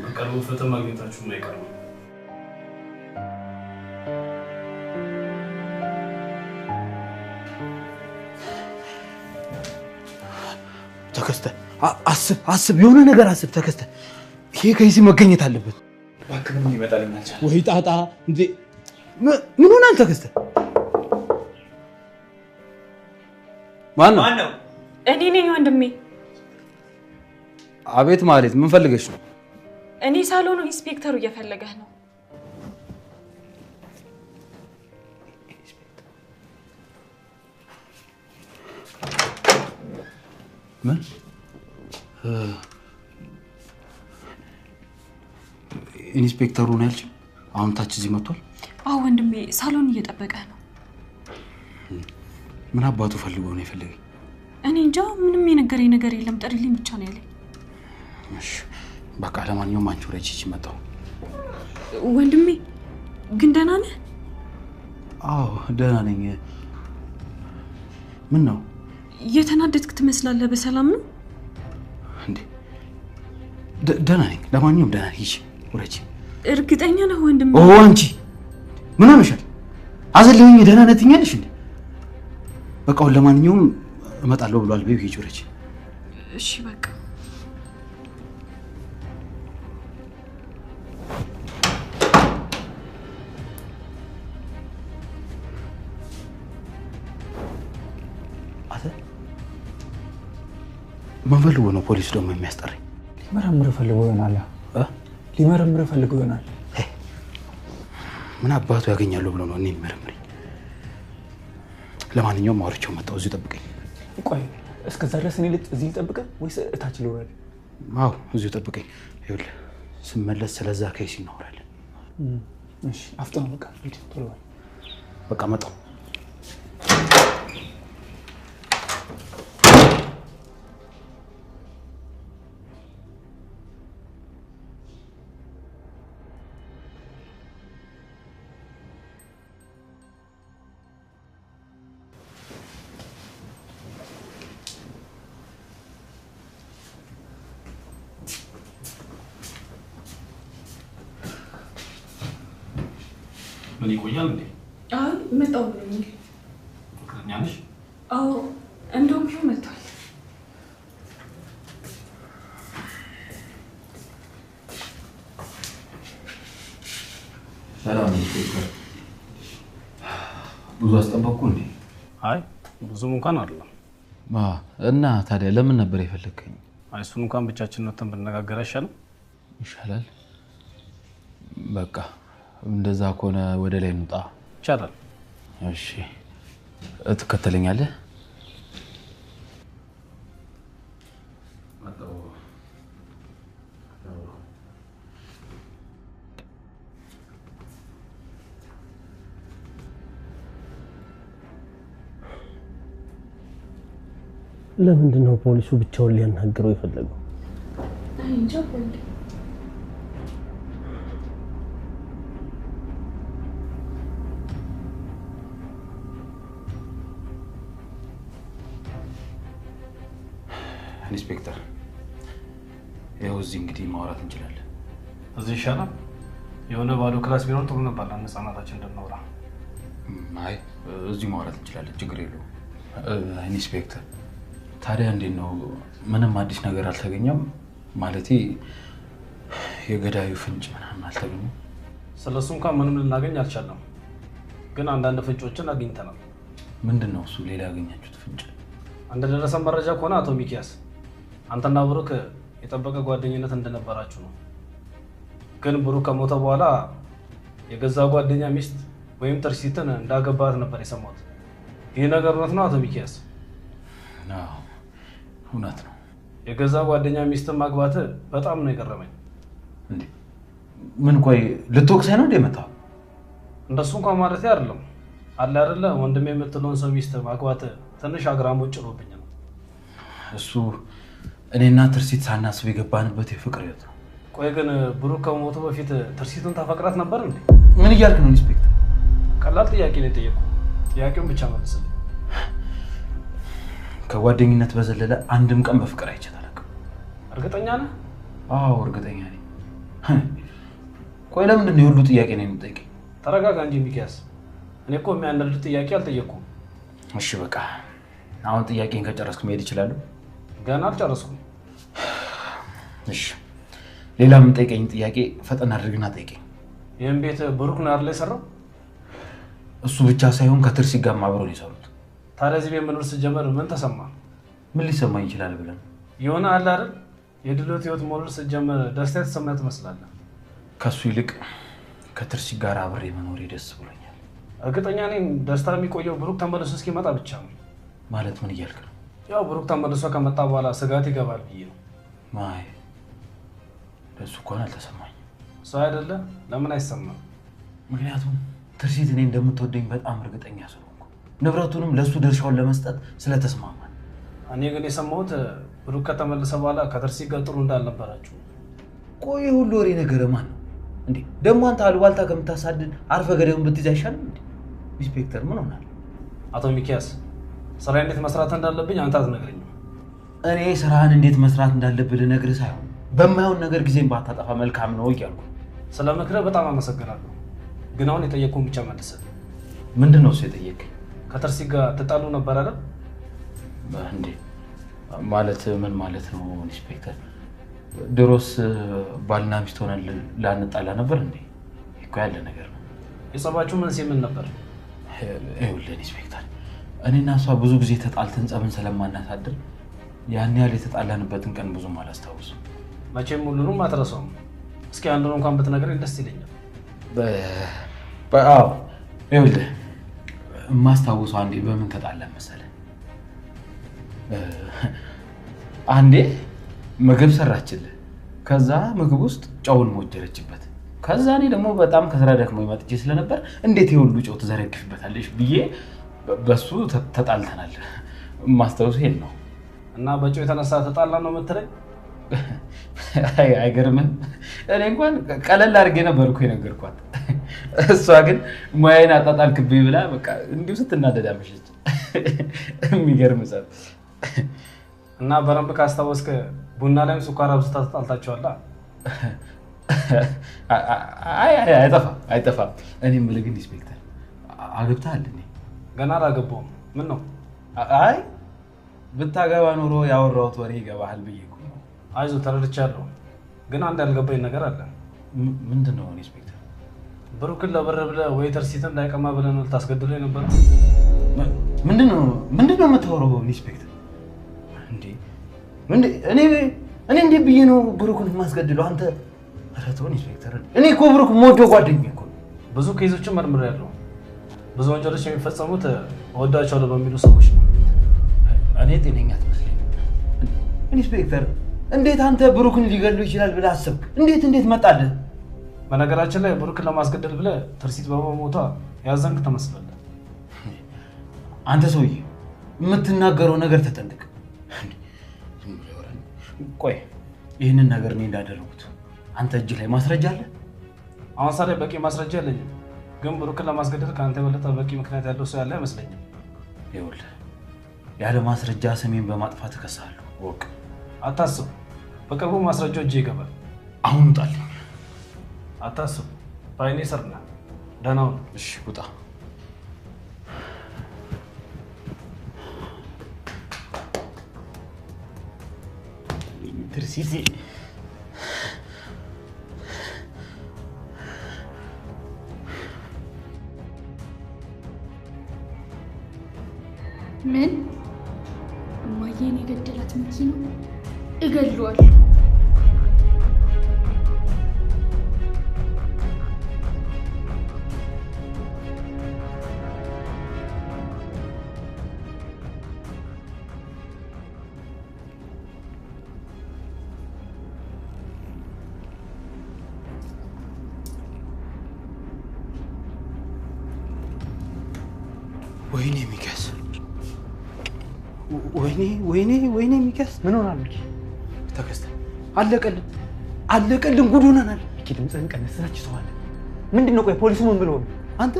በቅርቡ ፍትህ ማግኘታችሁ አይቀርም። ተከስተ አስብ፣ የሆነ ነገር አስብ ተከስተ። ይሄ ከዚህ መገኘት አለበት። እባክህ ምን ይመጣልኝ አልቻለም። ወይ ጣጣ እንዴ! ምን ሆናል ተከስተ? ማን ነው? እኔ ነኝ ወንድሜ። አቤት ማለት ምን ፈልገሽ ነው? እኔ ሳሎኑ ኢንስፔክተሩ እየፈለገህ ነው። ምን? ኢንስፔክተሩ ነው ያልሽ? አሁን ታች እዚህ መጥቷል? አዎ ወንድሜ፣ ሳሎን እየጠበቀህ ነው። ምን አባቱ ፈልጎ ነው የፈለገኝ? እኔ እንጃ፣ ምንም የነገረኝ ነገር የለም። ጥሪልኝ ብቻ ነው ያለኝ። እሺ በቃ ለማንኛውም አንቺ ወደ ቺቺ መጣው። ወንድሜ ግን ደህና ነህ? አዎ ደህና ነኝ። ምን ነው የተናደድክ ትመስላለህ። በሰላም ነው እንዴ? ደህና ነኝ። ለማንኛውም ደህና ነኝ። ወረጂ እርግጠኛ ነህ ወንድሜ? ኦ አንቺ ምን ሆነሻል? አዘለኝ ደህና ነህ ትኛለሽ እንዴ? በቃ ለማንኛውም እመጣለሁ ብሏል። ቤቢ ሂጂ ወረጂ። እሺ በቃ ምን ፈልጎ ነው ፖሊስ ደግሞ የሚያስጠራኝ? ሊመረምር ፈልጎ ይሆናል። ሊመረምር ፈልጎ ይሆናል። ምን አባቱ ያገኛሉ ብሎ ነው እኔ የሚመረምረኝ? ለማንኛውም አውርቼው መጣሁ። እዚህ ጠብቀኝ። ቆይ እስከዛ ድረስ እኔ እዚህ ልጠብቅህ ወይስ እታች ልውረድ? አዎ እዚሁ ጠብቀኝ። ይኸውልህ ስመለስ ስለዛ ከይስ እናወራለን። እሺ አፍጥነው። በቃ ሂድ ቶሎ በል። በቃ መጣሁ። ምን ይቆያል እንዴ? አይ መጣው ብለኝ። ፍቅረኛ ነሽ? አዎ እንደውም ቢሆን መጥቷል። ሰላም ይስጥልኝ። ብዙ አስጠበቅኩ እንዴ? አይ ብዙም እንኳን አይደለም። እና ታዲያ ለምን ነበር የፈለከኝ? አይ እሱን እንኳን ብቻችን ነው ብንነጋገር አይሻልም? ይሻላል። በቃ እንደዛ ከሆነ ወደ ላይ እንውጣ። ይቻላል። እሺ ትከተለኛለህ? ለምንድን ነው ፖሊሱ ብቻውን ሊያናግረው የፈለገው? እንጃ። ኢንስፔክተር ያው እዚህ እንግዲህ ማውራት እንችላለን። እዚህ ይሻላል። የሆነ ባዶ ክላስ ቢኖር ጥሩ ነበር ለነፃናታችን እንድናወራ። አይ እዚህ ማውራት እንችላለን፣ ችግር የለውም። ኢንስፔክተር ታዲያ እንዴት ነው? ምንም አዲስ ነገር አልተገኘም? ማለቴ የገዳዩ ፍንጭ ምናምን አልተገኘም? ስለሱ እንኳን ምንም ልናገኝ አልቻለም፣ ግን አንዳንድ ፍንጮችን አግኝተናል። ምንድን ነው እሱ? ሌላ ያገኛችሁት ፍንጭ? እንደደረሰ መረጃ ከሆነ አቶ ሚኪያስ አንተና ብሩክ የጠበቀ ጓደኝነት እንደነበራችሁ ነው። ግን ብሩክ ከሞተ በኋላ የገዛ ጓደኛ ሚስት ወይም ትርሲትን እንዳገባት ነበር የሰማሁት። ይህ ነገር እውነት ነው አቶ ሚኪያስ? አዎ እውነት ነው። የገዛ ጓደኛ ሚስትን ማግባት በጣም ነው የገረመኝ። እንዴ ምን? ቆይ ልትወቅሰኝ ነው እንደ መጣው? እንደሱ እንኳን ማለት አይደለም አለ አይደለ ወንድም የምትለውን ሰው ሚስት ማግባት ትንሽ አግራሞት ጭሮብኝ ነው። እሱ እኔና ትርሲት ሳናስብ የገባንበት የፍቅር ህይወት ነው። ቆይ ግን ብሩክ ከሞቱ በፊት ትርሲትን ታፈቅራት ነበር እንዴ? ምን እያልክ ነው ኢንስፔክተር? ቀላል ጥያቄ ነው የጠየቁት። ጥያቄውን ብቻ መልስልኝ። ከጓደኝነት በዘለለ አንድም ቀን በፍቅር አይቻት አላውቅም። እርግጠኛ ነህ? አዎ እርግጠኛ ነኝ። ቆይ ለምንድን ነው የሁሉ ጥያቄ ነው የምጠይቀኝ? ተረጋጋ እንጂ ሚኪያስ፣ እኔ እኮ የሚያነድ ጥያቄ አልጠየቅኩም። እሺ በቃ አሁን ጥያቄን ከጨረስኩ መሄድ እችላለሁ? ገና አልጨረስኩም። እሺ ሌላ የምጠይቀኝ ጥያቄ ፈጠን አድርግና ጠይቀኝ። ይህን ቤት ብሩክ ነው አይደል የሰራው? እሱ ብቻ ሳይሆን ከትርሲ ጋር አብረው ነው የሰሩት። ታዲያ እዚህ ቤት መኖር ስትጀምር ምን ተሰማ? ምን ሊሰማኝ ይችላል ብለን የሆነ አለ አይደል የድሎት ህይወት መኖር ስትጀምር ደስታ የተሰማህ ትመስላለህ። ከሱ ይልቅ ከትርሲ ጋር አብሬ መኖሬ ደስ ብሎኛል። እርግጠኛ ነኝ ደስታ የሚቆየው ብሩክ ተመልሶ እስኪመጣ ብቻ ነው። ማለት ምን እያልክ ነው? ያው ብሩክ ተመልሶ ከመጣ በኋላ ስጋት ይገባል ብዬ ነው። ማይ ደሱ እንኳን አልተሰማኝ። ሰው አይደለ ለምን አይሰማም? ምክንያቱም ትርሲት እኔ እንደምትወደኝ በጣም እርግጠኛ ስለሆንኩ ንብረቱንም ለሱ ድርሻውን ለመስጠት ስለተስማማን። እኔ ግን የሰማሁት ብሩክ ከተመለሰ በኋላ ከትርሲት ጋር ጥሩ እንዳልነበራችሁ። ቆይ ሁሉ ወሬ ነገር ማን ነው እንዴ? ደግሞ አንተ አሉባልታ ከምታሳድድ አርፈ ገደውን ብትይዝ አይሻልም እንዴ? ኢንስፔክተር ምን ሆናል? አቶ ሚኪያስ ስራ እንዴት መስራት እንዳለብኝ አንተ አትነግረኝም። እኔ ስራህን እንዴት መስራት እንዳለብህ ልነግርህ ሳይሆን በማይሆን ነገር ጊዜን ባታጠፋ መልካም ነው እያልኩ። ስለ ምክርህ በጣም አመሰግናለሁ። ግን አሁን የጠየቅኩህን ብቻ መልስ። ምንድን ነው እሱ የጠየቀኝ? ከተርሲ ጋር ትጣሉ ነበር አይደል? እንዴ ማለት ምን ማለት ነው ኢንስፔክተር? ድሮስ ባልና ሚስት ሆነን ላንጣላ ነበር እንዴ? እኮ ያለ ነገር ነው። የጸባችሁ መንስኤ ምን ነበር? ይኸውልህ ኢንስፔክተር፣ እኔና እሷ ብዙ ጊዜ ተጣልተን ጸብን ስለማናሳድር ያን ያህል የተጣላንበትን ቀን ብዙም አላስታውስም። መቼም ሁሉንም አትረሳውም። እስኪ አንዱን እንኳን ብትነግረኝ ደስ ይለኛል። አዎ ይኸውልህ የማስታውሰው አንዴ በምን ተጣላን መሰለህ? አንዴ ምግብ ሰራችልህ። ከዛ ምግብ ውስጥ ጨውን ሞጀረችበት። ከዛ እኔ ደግሞ በጣም ከስራ ደክሞኝ መጥቼ ስለነበር እንዴት የሁሉ ጨው ትዘረግፊበታለሽ ብዬ በሱ ተጣልተናል። ማስታወሱ ይሄን ነው። እና በጨው የተነሳ ተጣላ ነው የምትለኝ? አይገርምም? እኔ እንኳን ቀለል አድርጌ ነበር እኮ የነገርኳት። እሷ ግን ሙያዬን አጣጣልክብኝ ብላ በቃ እንዲሁ ስትናደድ አመሸች። የሚገርም ጸብ። እና በረንብ ካስታወስክ ቡና ላይም ስኳር አብዝታ ተጣልታችኋል? አይጠፋም። እኔ የምልህ ግን ኢንስፔክተር አግብተሃል እንዴ? ገና አላገባሁም። ምን ነው? አይ ብታገባ ኖሮ ያወራሁት ወሬ ይገባሃል ብዬ እኮ ነው። አይዞህ ተረድቻለሁ። ግን አንድ ያልገባኝ ነገር አለ። ምንድን ነው ኢንስፔክተር? ብሩክን ለብር ብለህ ወይ ተርሲትን እንዳይቀማ ብለህ ነው ልታስገድለው የነበረው? ምንድን ነው የምታወራው ኢንስፔክተር? እኔ እንዴት ብዬ ነው ብሩክን የማስገድለው? አንተ ኧረ ተው ኢንስፔክተር። እኔ እኮ ብሩክ የምወደው ጓደኛዬ እኮ ነው። ብዙ ኬዞችን መርምሬያለሁ። ብዙ ወንጀሎች የሚፈጸሙት እወዳቸዋለሁ በሚሉ ሰዎች ነው። እኔ ጤነኛ አትመስለኝም ኢንስፔክተር። እንዴት አንተ ብሩክን ሊገድለው ይችላል ብለህ አሰብክ? እንዴት መጣልህ? በነገራችን ላይ ብሩክን ለማስገደል ብለህ ትርሲት በመሞቷ ያዘንክ ትመስላለህ። አንተ ሰውዬ የምትናገረው ነገር ተጠንቀቅ። ቆይ ይህንን ነገር እኔ እንዳደረጉት አንተ እጅ ላይ ማስረጃ አለ? አሁን ሳላይ በቂ ማስረጃ የለኝም፣ ግን ብሩክን ለማስገደል ከአንተ የበለጠ በቂ ምክንያት ያለው ሰው ያለ አይመስለኝም። ይኸውልህ ያለ ማስረጃ ስሜን በማጥፋት እከሳለሁ። ወቅ አታስብ፣ በቅርቡ ማስረጃው እጅ ይገባል። አሁን ውጣልኝ። አታስብ፣ በዓይኔ ስር ነህ። ደህና ሁን። እሺ ውጣ። ትርሲት ምን? እማዬን የገደላት ሚኪ ነው? እገድለዋለሁ። ወይኔ ሚኪያስ፣ ወይኔ ሚኪያስ፣ ምን ሆናል? ሚኪ ተከስተ አለቀልን፣ ጉድ ሆነናል። ሚኪ ድምፅህን ቀነስ፣ ተችተዋል። ምንድን ነው? ቆይ ፖሊሱ ምን ብሎ ነው? አንተ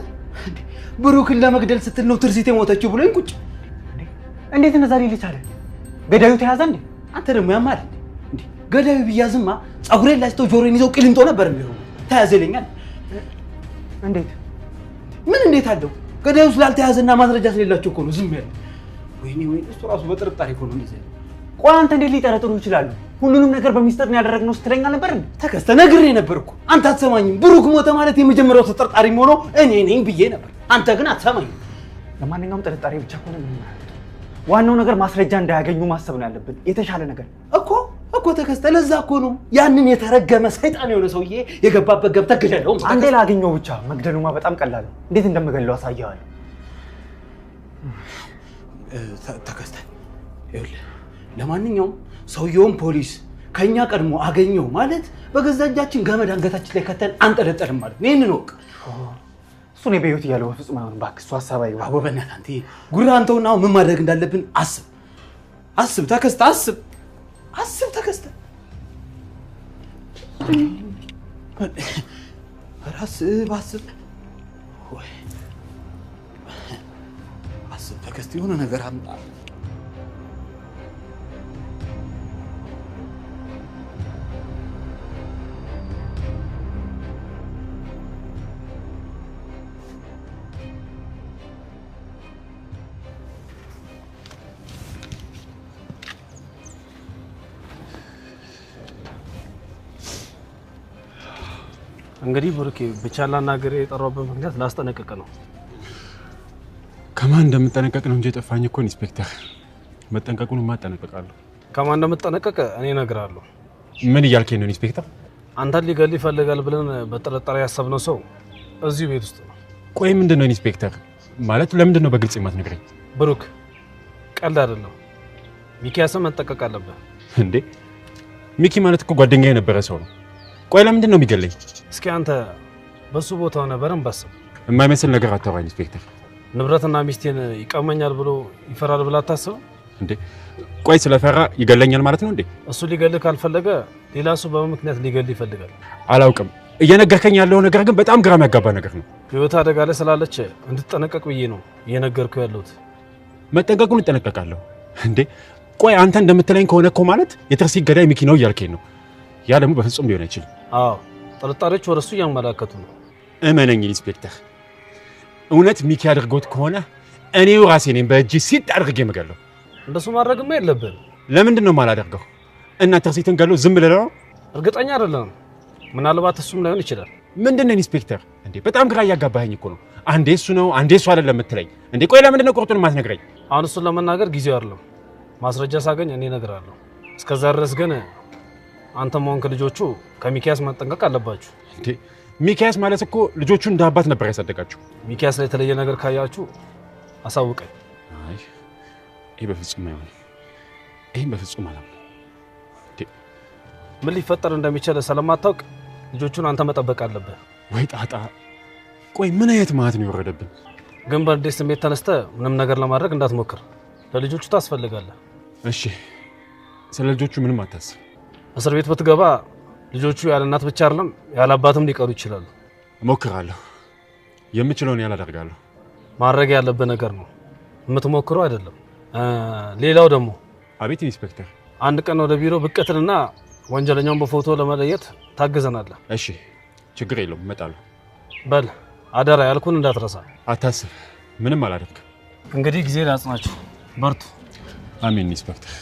ብሩክን ለመግደል ስትል ነው ትርሲት የሞተችው ብሎኝ ቁጭ። እንዴት እንደዛ ሊል ቻለ? ገዳዩ ተያዘ እንዴ? አንተ ደግሞ ያማል እንዴ? ገዳዩ ቢያዝማ ፀጉሬን ላጭተው ጆሮዬን ይዘው ቅሊንጦ ነበር የሚሆነው። ተያዘ ይለኛል። እንዴት? ምን እንዴት አለው? ገዳዩ ስላልተያዘና ማስረጃ ስለሌላቸው እኮ ነው ዝም ያለው። ወይኔ እሱ ራሱ በጥርጣሬ እኮ ነው እንደዚህ። ቆይ አንተ እንዴት ሊጠረጥሩ ይችላሉ? ሁሉንም ነገር በሚስጥር ነው ያደረግነው ስትለኝ ነበር እንዴ? ተከስተ ነግሬ ነበር እኮ። አንተ አትሰማኝም። ብሩክ ሞተ ማለት የመጀመሪያው ተጠርጣሪ ሆኖ እኔ ነኝ ብዬ ነበር። አንተ ግን አትሰማኝም። ለማንኛውም ጥርጣሬ ብቻ እኮ ነው። ዋናው ነገር ማስረጃ እንዳያገኙ ማሰብ ነው ያለብን። የተሻለ ነገር እኮ ተከስተ። ለዛ እኮ ነው ያንን የተረገመ ሰይጣን የሆነ ሰውዬ የገባበት ገብተህ ግደለው። አንዴ ላገኘው ብቻ። መግደሉማ በጣም ቀላል ነው። እንዴት እንደምገለው አሳየዋለሁ። ተከስተ ይኸውልህ፣ ለማንኛውም ሰውየውን ፖሊስ ከኛ ቀድሞ አገኘው ማለት በገዛ እጃችን ገመድ አንገታችን ላይ ከተን አንጠለጠልም ማለት ነው። ይህንን ወቅ እሱ ነው በህይወት እያለው በፍጹም አይሆንም። እባክህ እሱ ሀሳብ አይሆንም። አቦ በእናትህ አንተ ጉራ አንተውና ምን ማድረግ እንዳለብን አስብ ተከስተ፣ አስብ ተከስተ። አስብ ወይ አስብ ተከስተ የሆነ ነገር አምጣ እንግዲህ ብሩኬ ብቻ ላናገር የጠራሁበት ምክንያት ላስጠነቅቅ ነው። ከማን እንደምጠነቀቅ ነው እንጂ የጠፋኝ እኮ ኢንስፔክተር። መጠንቀቁን ማጠነቀቃለሁ። ከማን እንደምጠነቀቅ እኔ እነግርሃለሁ። ምን እያልከኝ ነው ኢንስፔክተር? አንተን ሊገል ይፈልጋል ብለን በጥርጣሬ ያሰብነው ሰው እዚሁ ቤት ውስጥ ነው። ቆይ ምንድነው ኢንስፔክተር? ማለት ለምንድን ነው በግልጽ የማትነግረኝ? ብሩክ ቀልድ አይደለም። ሚኪያስን መጠንቀቅ አለብህ። እንዴ ሚኪ ማለት እኮ ጓደኛዬ የነበረ ሰው ነው። ቆይ ለምንድን ነው የሚገለኝ? እስኪ አንተ በሱ ቦታ ሆነ በረም ባስብ። የማይመስል ነገር አታውራ ኢንስፔክተር። ንብረትና ሚስቴን ይቀመኛል ብሎ ይፈራል ብላ አታስብ እንዴ? ቆይ ስለፈራ ይገለኛል ማለት ነው እንዴ? እሱ ሊገልህ ካልፈለገ ሌላ ሰው በምክንያት ሊገልህ ይፈልጋል። አላውቅም። እየነገርከኝ ያለው ነገር ግን በጣም ግራ የሚያጋባ ነገር ነው። ህይወት አደጋ ላይ ስላለች እንድትጠነቀቅ ብዬ ነው እየነገርኩ ያለሁት። መጠንቀቁን እጠነቀቃለሁ እንዴ? ቆይ አንተ እንደምትለኝ ከሆነ እኮ ማለት የትርሲት ገዳይ ሚኪ ነው እያልከኝ ነው። ያ ደግሞ በፍጹም ሊሆን አይችልም። አዎ ጥርጣሬዎች ወደሱ እያመላከቱ ነው። እመነኝ ኢንስፔክተር፣ እውነት ሚኪ አድርጎት ከሆነ እኔው ራሴ ነኝ በእጅ ሲጥ አድርጌ የምገለው። እንደሱ ማድረግማ የለብህም። ለምንድን ነው የማላደርገው? እና ትርሲትን ገለው ዝም ልለው? እርግጠኛ አይደለም። ምናልባት እሱም ላይሆን ይችላል። ምንድን ነው ኢንስፔክተር? እንዴ በጣም ግራ እያጋባኸኝ እኮ ነው። አንዴ እሱ ነው አንዴ እሱ አይደለም የምትለኝ እንዴ? ቆይ ለምንድን ነው ቁርጡን የማትነግረኝ? አሁን እሱን ለመናገር ጊዜው አይደለም። ማስረጃ ሳገኝ እኔ እነግርሃለሁ። እስከዛ ድረስ ግን አንተም ሆንክ ልጆቹ ከሚኪያስ መጠንቀቅ አለባችሁ። እንዴ ሚኪያስ ማለት እኮ ልጆቹ እንደ አባት ነበር ያሳደጋችሁ። ሚኪያስ ላይ የተለየ ነገር ካያችሁ አሳውቀኝ። አይ ይሄ በፍጹም አይሆንም። ይሄን በፍጹም አላምንም። ምን ሊፈጠር እንደሚችል ስለማታውቅ ልጆቹን አንተ መጠበቅ አለብህ። ወይ ጣጣ! ቆይ ምን አይነት ማለት ነው የወረደብን? ግን በንዴት ስሜት ተነስተህ ምንም ነገር ለማድረግ እንዳትሞክር። ለልጆቹ ታስፈልጋለህ። እሺ ስለ ልጆቹ ምንም አታስብ። እስር ቤት ብትገባ ልጆቹ ያለ እናት ብቻ አይደለም ያለ አባትም ሊቀሩ ይችላሉ። እሞክራለሁ። የምችለውን ያህል አደርጋለሁ። ማድረግ ያለብህ ነገር ነው፣ የምትሞክረው አይደለም። ሌላው ደግሞ አቤት ኢንስፔክተር። አንድ ቀን ወደ ቢሮ ብቅ ትልና ወንጀለኛውን በፎቶ ለመለየት ታግዘናለህ። እሺ ችግር የለውም እመጣለሁ። በል አደራ ያልኩን እንዳትረሳ። አታስብ፣ ምንም አላደርግም። እንግዲህ ጊዜ ላጽናችሁ። በርቱ። አሜን ኢንስፔክተር።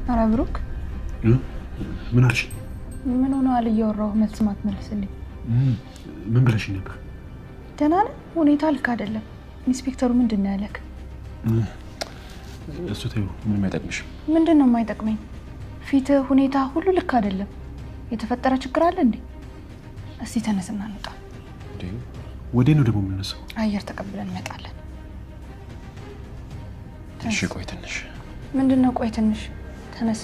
ኧረ ብሩክ ምን አልሽ? ምን ሆነዋል? እያወራሁ መልስ ማትመልስልኝ ምን ብለሽኝ ነበር? ደህና ነህ? ሁኔታ ልክ አይደለም። ኢንስፔክተሩ ምንድን ነው ያለክ? እሱ ተይው፣ ምንም አይጠቅምሽም። ምንድን ነው የማይጠቅመኝ? ፊትህ፣ ሁኔታ ሁሉ ልክ አይደለም። የተፈጠረ ችግር አለ እንዴ? እስቲ ተነስና እንውጣ። እንዴ ወዴት ነው ደግሞ የምንነሳው? አየር ተቀብለን እንመጣለን። እሺ ቆይ ትንሽ። ምንድን ነው ቆይ ትንሽ? ተነስ።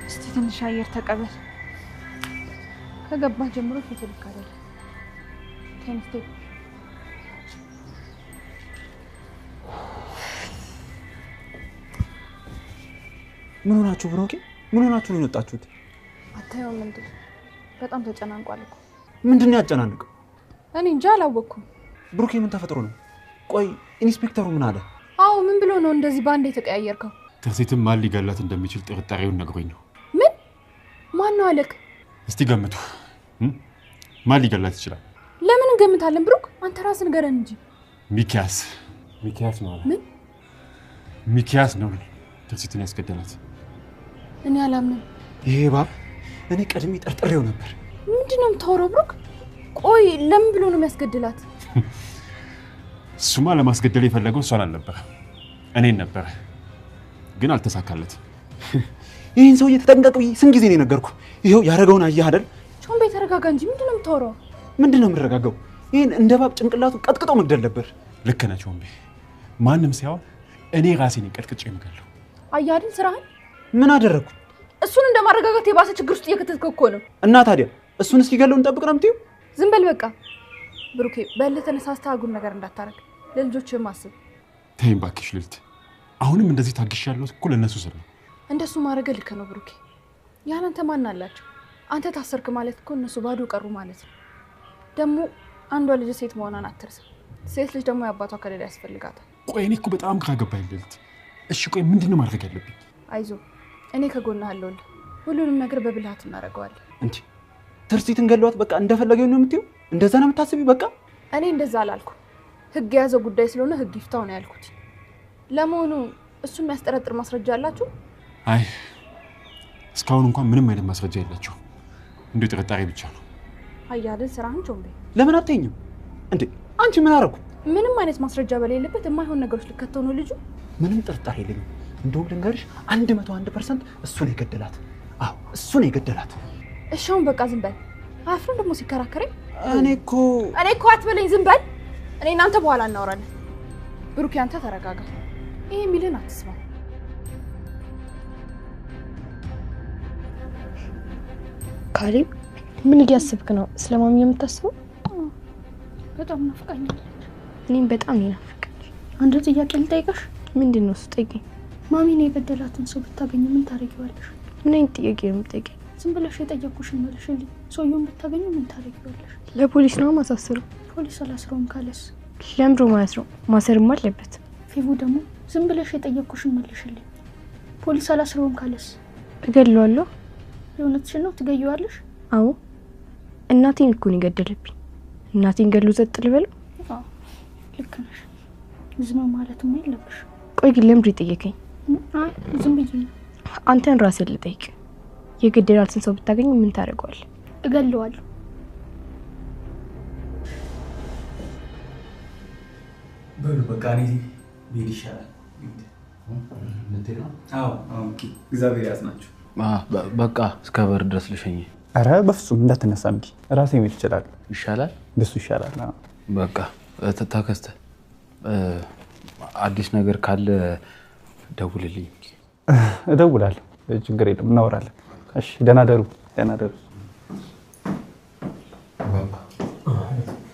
እስቲ ትንሽ አየር ተቀበል። ከገባ ጀምሮ ፊት ልክ አይደለም። ተነስተ ምን ሆናችሁ ብሩኬ? ምን ሆናችሁ ነው የወጣችሁት? አታየውም እንዴ? በጣም ተጨናንቋል እኮ። ምንድን ነው ያጨናንቀው? እኔ እንጃ አላወቅኩም። ብሩኬ ምን ተፈጥሮ ነው? ቆይ ኢንስፔክተሩ ምን አለ? አዎ ምን ብሎ ነው እንደዚህ ባንዴ የተቀያየርከው? ትርሲትም ማን ሊገላት እንደሚችል ጥርጣሬውን ነግሮኝ ነው። ምን? ማን ነው አለክ? እስቲ ገምቱ። ማን ሊገላት ይችላል? ለምን እንገምታለን ብሩክ? አንተ ራስህ ንገረን እንጂ። ሚኪያስ ነው አለ። ምን? ሚኪያስ ነው ትርሲትን ያስገደላት። እኔ አላምንም። ይሄ ባብ እኔ ቀድሜ ጠርጥሬው ነበር። ምንድን ነው የምታወራው ብሩክ? ቆይ ለምን ብሎ ነው የሚያስገድላት? እሱማ ለማስገደል የፈለገው እሷን አልነበረ እኔን ነበረ፣ ግን አልተሳካለትም። ይህን ሰውዬ ተጠንቀቅ ብዬ ስንት ጊዜ ነው የነገርኩህ? ይኸው ያደረገውን አየህ አይደል? ቾምቤ ተረጋጋ እንጂ ምንድን ነው የምታወራው? ምንድን ነው የምረጋጋው? ይህን እንደ ባብ ጭንቅላቱ ቀጥቅጦ መግደል ነበር። ልክ ነህ ቾምቤ። ማንም ሲያወር እኔ ራሴ ነኝ ቀጥቅጬ የምገለው። አየህ አይደል ስራህን? ምን አደረግኩ? እሱን እንደማረጋጋት የባሰ ችግር ውስጥ እየከተትከው እኮ ነው። እና ታዲያ እሱን እስኪገለው እንጠብቅ ነው የምትይው? ዝም በል በቃ ብሩኬ። በእልህ ተነሳስተህ አጉል ነገር እንዳታረግ። ለልጆችህም አስብ። ተይኝ እባክሽ ልዕልት። አሁንም እንደዚህ ታግሻለሁ እኮ ለእነሱ ስል ነው። እንደሱ ማድረግ ልክ ነው ብሩኬ። ያንተ ማን አላቸው? አንተ ታሰርክ ማለት እኮ እነሱ ባዶ ቀሩ ማለት ነው። ደግሞ አንዷ ልጅ ሴት መሆኗን አትርሳ። ሴት ልጅ ደግሞ የአባቷ ከለላ ያስፈልጋታል። ቆይ እኔ እኮ በጣም ግራ ገባኝ ልዕልት። እሺ ቆይ ምንድን ነው ማድረግ ያለብኝ? አይዞህ እኔ ከጎንህ አለሁልህ። ሁሉንም ነገር በብልሃት እናደርገዋለን። እንዴ ትርሲትን ገሏት በቃ እንደፈለገው ነው የምትይው? እንደዛ ነው የምታስቢው? በቃ እኔ እንደዛ አላልኩም። ህግ የያዘው ጉዳይ ስለሆነ ህግ ይፍታው ነው ያልኩት። ለመሆኑ እሱን የሚያስጠረጥር ማስረጃ አላችሁ? አይ እስካሁን እንኳን ምንም አይነት ማስረጃ የላቸው። እንዴ ጥርጣሬ ብቻ ነው። አያልን ስራህን ቾምቤ። ለምን አትተኝም እንዴ? አንቺ ምን አደረኩ? ምንም አይነት ማስረጃ በሌለበት የማይሆን ነገሮች ልከተው ነው ልጁ። ምንም ጥርጣሬ የለኝም። እንደውም ልንገርሽ 101% እሱ ነው የገደላት። አዎ እሱ ነው የገደላት። እሺ አሁን በቃ ዝም በል። አፍሮን ደግሞ ሲከራከረኝ እኔ እኮ አትበለኝ። ዝም በል። እኔ እናንተ በኋላ እናወራለን። ብሩክ አንተ ተረጋጋ። ይሄ የሚልን አትስማ። ካሌብ ምን እያሰብክ ነው? ስለማሚ የምታስበው? በጣም ናፍቃኛለች። እኔም በጣም ናፍቃኝ። አንድ ጥያቄ ልጠይቅሽ። ምንድን ነው እሱ? ጠይቂኝ። ማሚን የገደላትን ሰው ብታገኙ ምን ታደርጊዋለሽ? ምን አይነት ጥያቄ ነው የምትጠይቂኝ? ዝም ብለሽ የጠየኩሽን መልሽልኝ። ሰውየውን ብታገኙ ምን ታደርጊዋለሽ? ለፖሊስ ነው ማሳስረው። ፖሊስ አላስረውም ካለስ? ለምሮ ማስረው? ማሰርም አለበት። ፊቡ ደግሞ ዝም ብለሽ የጠየኩሽን መልሽልኝ። ፖሊስ አላስረውም ካለስ? እገድለዋለሁ። የእውነትሽን ነው? ትገይዋለሽ? አዎ እናቴን እኮ ነው የገደለብኝ። እናቴን ገድሎ ጸጥ ልበለው? አዎ ልክ ነሽ። ዝም ማለትም የለብሽ። ቆይ ግን ለምንድን ጠየቀኝ? አይ ዝም ብዬ ነው። አንተን ራስህን ልጠይቅ። የገደላትን ሰው ብታገኝ ምን ታደርገዋለህ? እገድለዋለሁ። በሉ በቃ እኔ ብሄድ ይሻላል። አዎ እግዚአብሔር ያጽናችሁ። በቃ እስከ በር ድረስ ልሸኝ። አረ በፍጹም እንዳትነሳ እንጂ ራሴ መሄድ ይችላል። ይሻላል? እንደሱ ይሻላል። በቃ ተከስተ አዲስ ነገር ካለ ደውልልኝ። እደውላለሁ። ችግር የለም እናወራለን። እሺ ደህና ደሩ። ደህና ደሩ።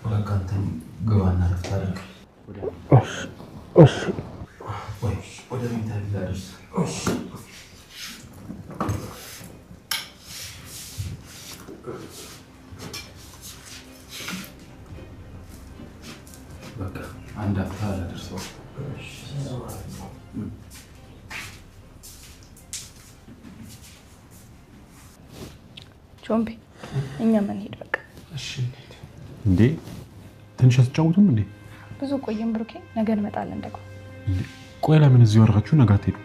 በቃ አንተም ግባና ረፍት አድርግ። እሺ ወደ ቤት አድርስ። በቃ አንድ አፍታ አላደርሰው። ቾምቤ እኛ ምን ሄድ በቃ። እሺ እንዴ ትንሽ አትጫወቱም እንዴ? ብዙ ቆየን ብሩኬ። ነገ እንመጣለን ደግሞ። ቆይ ለምን እዚህ ወራችሁ? ነገ አትሄዱ?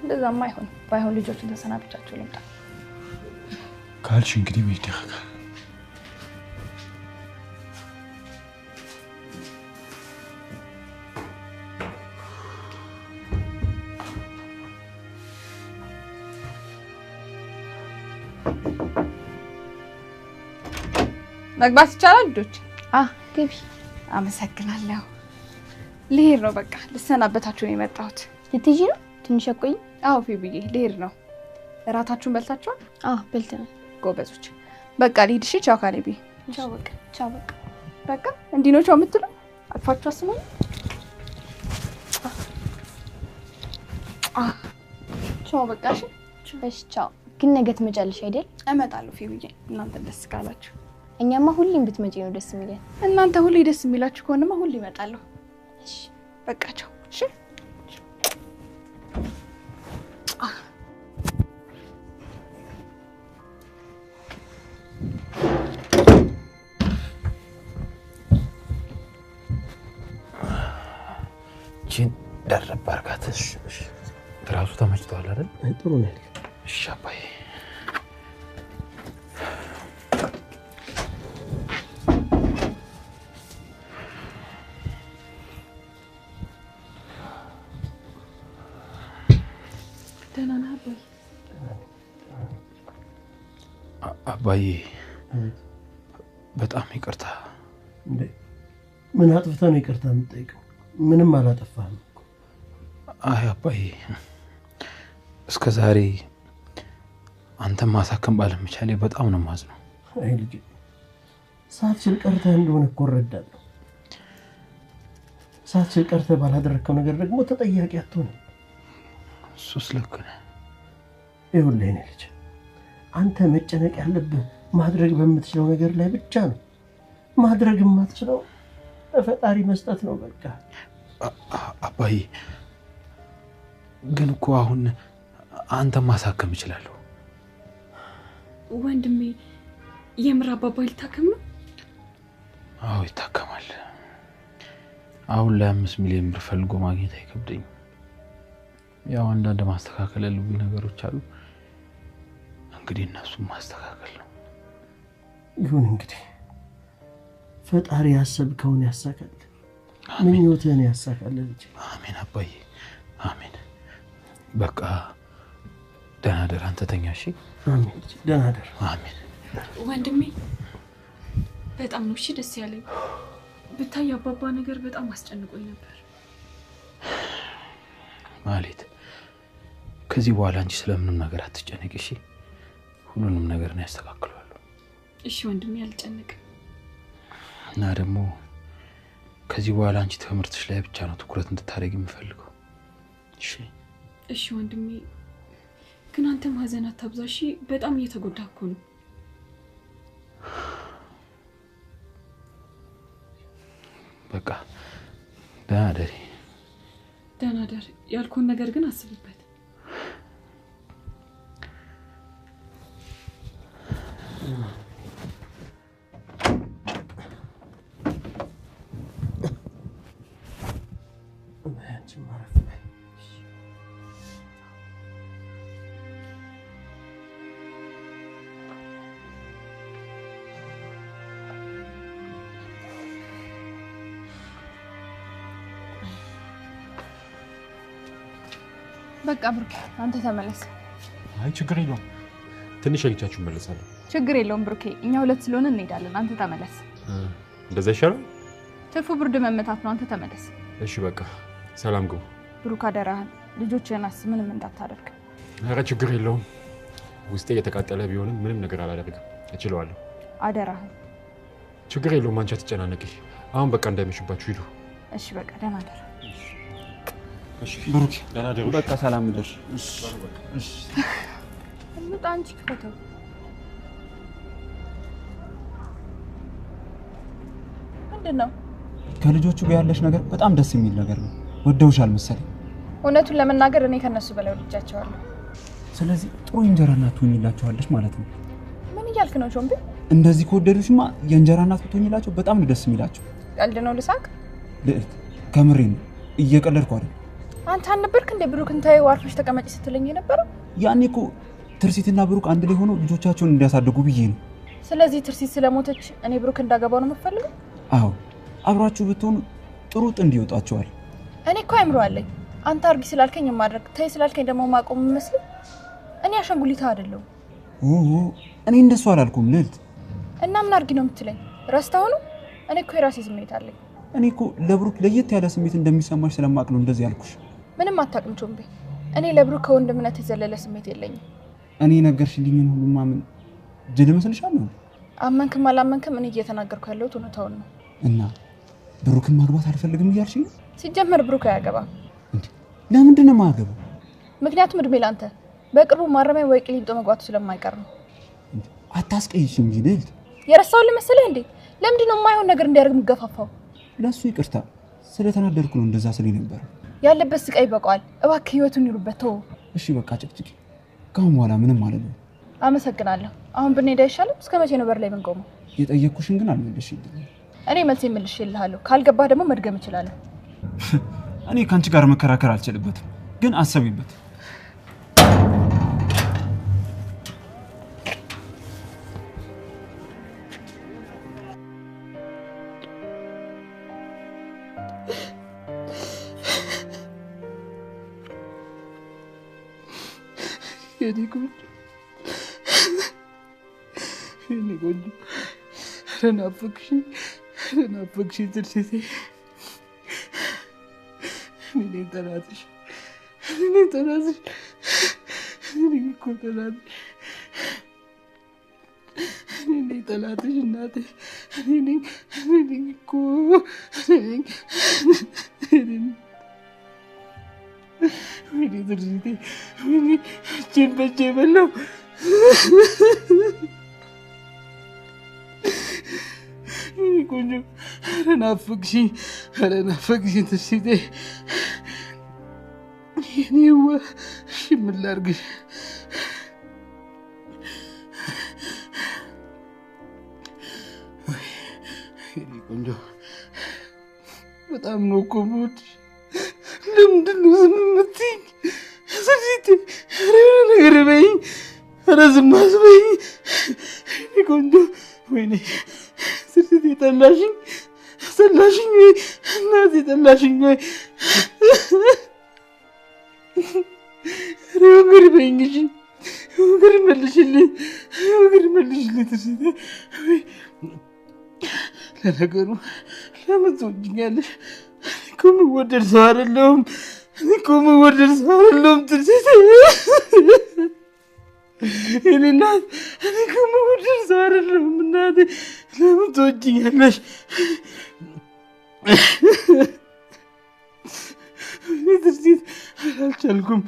እንደዛማ አይሆን። ባይሆን ልጆቹን ተሰናብቻቸው ልምጣ ካልሽ እንግዲህ ምን ይደረጋል? መግባት ይቻላል ልጆች? ግቢ። አመሰግናለሁ። ልሄድ ነው በቃ። ልሰናበታችሁ ነው የመጣሁት። ልትሄጂ ነው? ትንሽ አቆይ። አዎ ፊብዬ ልሄድ ነው። እራታችሁን በልታችኋል? በልተናል። ጎበዞች። በቃ ልሂድ። እሺ ቻው ካሌቢ። ቻው በቃ። ቻው በቃ። በቃ እንዲህ ነው ቻው የምትለው? አልፋችሁ አስሙኝ። ቻው በቃ። እሺ እባካችሁ። እሺ ቻው። ግን ነገ ትመጫለሽ አይደል? እመጣለሁ ፊብዬ፣ እናንተ ደስ ካላችሁ። እኛማ ሁሌም ብትመጪ ነው ደስ የሚለን። እናንተ ሁሌ ደስ የሚላችሁ ከሆነማ ሁሌ እመጣለሁ። እሺ በቃ ቻው። እሺ ቺን ደረብ አድርጋት። እሺ ትራሱ ተመችቷል አይደል? ጥሩ ነው። እሺ አባዬ ደህና ነህ አባዬ? አባዬ በጣም ይቅርታ። እንዴ ምን አጥፍተህ ነው ይቅርታ የምጠይቀው? ምንም አላጠፋህም እኮ። አይ አባዬ እስከ ዛሬ አንተን ማሳከም ባለመቻሌ በጣም ነው የማዝነው። አይ ልጄ ሳትችል ቀርተህ እንደሆነ እኮ እረዳለሁ። ሳትችል ቀርተህ ባላደረግከው ነገር ደግሞ ተጠያቂ አትሆንም። እሱስ ልክ ነህ። ይኸውልህ የእኔ ልጅ አንተ መጨነቅ ያለብህ ማድረግ በምትችለው ነገር ላይ ብቻ ነው። ማድረግ የማትችለው ለፈጣሪ መስጠት ነው በቃ። አባዬ ግን እኮ አሁን አንተን ማሳከም እችላለሁ። ወንድሜ የምር አባባ ሊታከም ነው? አዎ ይታከማል። አሁን ላይ 5 ሚሊዮን ብር ፈልጎ ማግኘት አይከብደኝም። ያው አንዳንድ ማስተካከል ያሉብኝ ነገሮች አሉ። እንግዲህ እነሱን ማስተካከል ነው። ይሁን እንግዲህ ፈጣሪ ያሰብከውን ያሳካል። ምኞትህን ያሳካል ልጅ። አሜን አባዬ አሜን። በቃ ደህና ደር አንተ ተኛ። እሺ አሜን ልጅ ደህና ደር። አሜን ወንድሜ በጣም ነው እሺ ደስ ያለኝ። ብታይ አባባ ነገር በጣም አስጨንቆኝ ነበር። ማለት ከዚህ በኋላ አንቺ ስለምንም ነገር አትጨነቂ እሺ? ሁሉንም ነገር ነው ያስተካክላሉ። እሺ ወንድሜ አልጨነቅም። እና ደግሞ ከዚህ በኋላ አንቺ ትምህርትሽ ላይ ብቻ ነው ትኩረት እንድታደርጊ የምፈልገው። እሺ እሺ ወንድሜ ግን አንተ ማዘን አታብዛ እሺ? በጣም እየተጎዳህ እኮ ነው። በቃ ደህና ደሪ። ደህና ደር። ያልኩህን ነገር ግን አስብበት። በቃ ብሩክ አንተ ተመለስ። አይ ችግር የለውም። ትንሽ አይቻችሁ መለሳለሁ። ችግር የለውም ብሩክ፣ እኛ ሁለት ስለሆነ እንሄዳለን። አንተ ተመለስ። እንደዛ ይሻላል። ትርፉ ብርድ መመታት ነው። አንተ ተመለስ። እሺ በቃ ሰላም ግቡ። ብሩክ አደራህን ልጆችህን አስብ፣ ምንም እንዳታደርግ። ኧረ ችግር የለውም። ውስጤ እየተቃጠለ ቢሆንም ምንም ነገር አላደርግም። እችለዋለሁ። አደራህን። ችግር የለውም። አንቺ አትጨናነቂ። አሁን በቃ እንዳይመሽባችሁ ሂዱ። እሺ በቃ ደህና ደር። እሺ ብሩክ ደህና ደሩ። በቃ ሰላም ደር። እሺ እሺ እንውጣ። አንቺ ክፈተው። ምንድን ነው? ከልጆቹ ጋር ያለሽ ነገር በጣም ደስ የሚል ነገር ነው። ወደውሻል መሰለኝ። እውነቱን ለመናገር እኔ ከነሱ በላይ ወድጃቸዋለሁ። ስለዚህ ጥሩ የእንጀራ እናት ትሆኚላቸዋለሽ ማለት ነው። ምን እያልክ ነው ጆምቤ? እንደዚህ ከወደዱሽማ የእንጀራ እናት ብትሆኚላቸው በጣም ነው ደስ የሚላቸው። ቀልድ ነው ልሳቅ? ልዕልት ከምሬን ነው፣ እየቀለድኩ አይደል። አንተ አልነበርክ እንደ ብሩክን ታየው አርፈሽ ተቀመጪ ስትለኝ የነበረው? ያኔ እኮ ትርሲትና ብሩክ አንድ ላይ ሆነው ልጆቻቸውን እንዲያሳድጉ ብዬ ነው። ስለዚህ ትርሲት ስለሞተች እኔ ብሩክ እንዳገባው ነው የምትፈልገው? አዎ አብራችሁ ብትሆኑ ጥሩ ጥንድ ይወጣቸዋል። እኔ እኮ አይምሮ አለኝ። አንተ አርጊ ስላልከኝ የማድረግ ተይ ስላልከኝ ደግሞ ማቆም መስል። እኔ አሻንጉሊታ አይደለሁም። እኔ እንደሱ አላልኩም ልዕልት። እና ምን አርጊ ነው የምትለኝ? ረስተው ነው? እኔ እኮ የራሴ ስሜት አለኝ። እኔ እኮ ለብሩክ ለየት ያለ ስሜት እንደሚሰማሽ ስለማቅ ነው እንደዚህ ያልኩሽ። ምንም አታውቅም ጆምቤ። እኔ ለብሩክ ከወንድምነት የዘለለ ስሜት የለኝም። እኔ ነገርሽልኝን ሁሉ ማመን ጅል መስልሻለሁ? አመንክም አላመንክም እኔ እየተናገርኩ ያለሁት እውነታውን ነው። እና ብሩክን ማግባት አልፈልግም እያልሽኝ ነው? ሲጀመር ብሩክ አያገባም። ለምንድን ነው የማያገባው? ምክንያቱም እድሜ ላንተ በቅርቡ ማረሚያ ወይ ቂሊንጦ መግባቱ ስለማይቀር ነው። አታስቀይሽም እንጂ ልዕልት። የረሳው ለመሰለህ እንዴ? ለምንድን ነው የማይሆን ነገር እንዲያደርግ የምገፋፋው? ለሱ ይቅርታ ስለተናደድኩ ነው እንደዛ ስለኝ ነበር። ያለበት ስቃይ በቃል። እባክህ ህይወቱን ይሩበት ተው። እሺ በቃ ጭቅጭቅ። ካሁን በኋላ ምንም ማለት ነው። አመሰግናለሁ። አሁን ብንሄድ አይሻልም? እስከመቼ ነው በር ላይ የምንቆመው? የጠየቅኩሽን ግን አልመለስሽልኝም። እኔ መልስ መልሼልሃለሁ። ካልገባህ ደግሞ መድገም እችላለሁ። እኔ ካንቺ ጋር መከራከር አልችልበትም፣ ግን አሰቢበት። የኔ ቆንጆ ረናፈቅሽኝ ትርሲቴ። እኔ ጠላትሽ እኔ እኮ ጠላትሽ እናቴ። እኔ እኮ ወይኔ ትርሲቴ፣ ወይኔ እጄን በእጄ በላው። የኔ ቆንጆ ረናፈቅሽኝ ትርሲቴ። የኔዋ እሺ ምን ላድርግሽ? የኔ ቆንጆ በጣም ነው እኮ የምወድሽ። ለምንድን ነው ዝም የምትይኝ? ትርሲቴ ኧረ ነገር በይኝ፣ ኧረ ዝም አትበይኝ የኔ ቆንጆ። ወይኔ ትርሲቴ ጠላሽኝ ወይ እናቴ ጠላሽኝ ወይ? ኧረ ነገር በይኝ እሺ፣ ነገር መልሽልኝ ትርሲቴ። ለነገሩ ለምን ትወጂኛለሽ? እኮ የምወደድ ሰው አይደለሁም ትርሲቴ። የኔ እናት እኔ እኮ የምወደድ ሰው አይደለሁም እናቴ። ለምን ትወጂኛለሽ? ትርሲት አልቻልኩም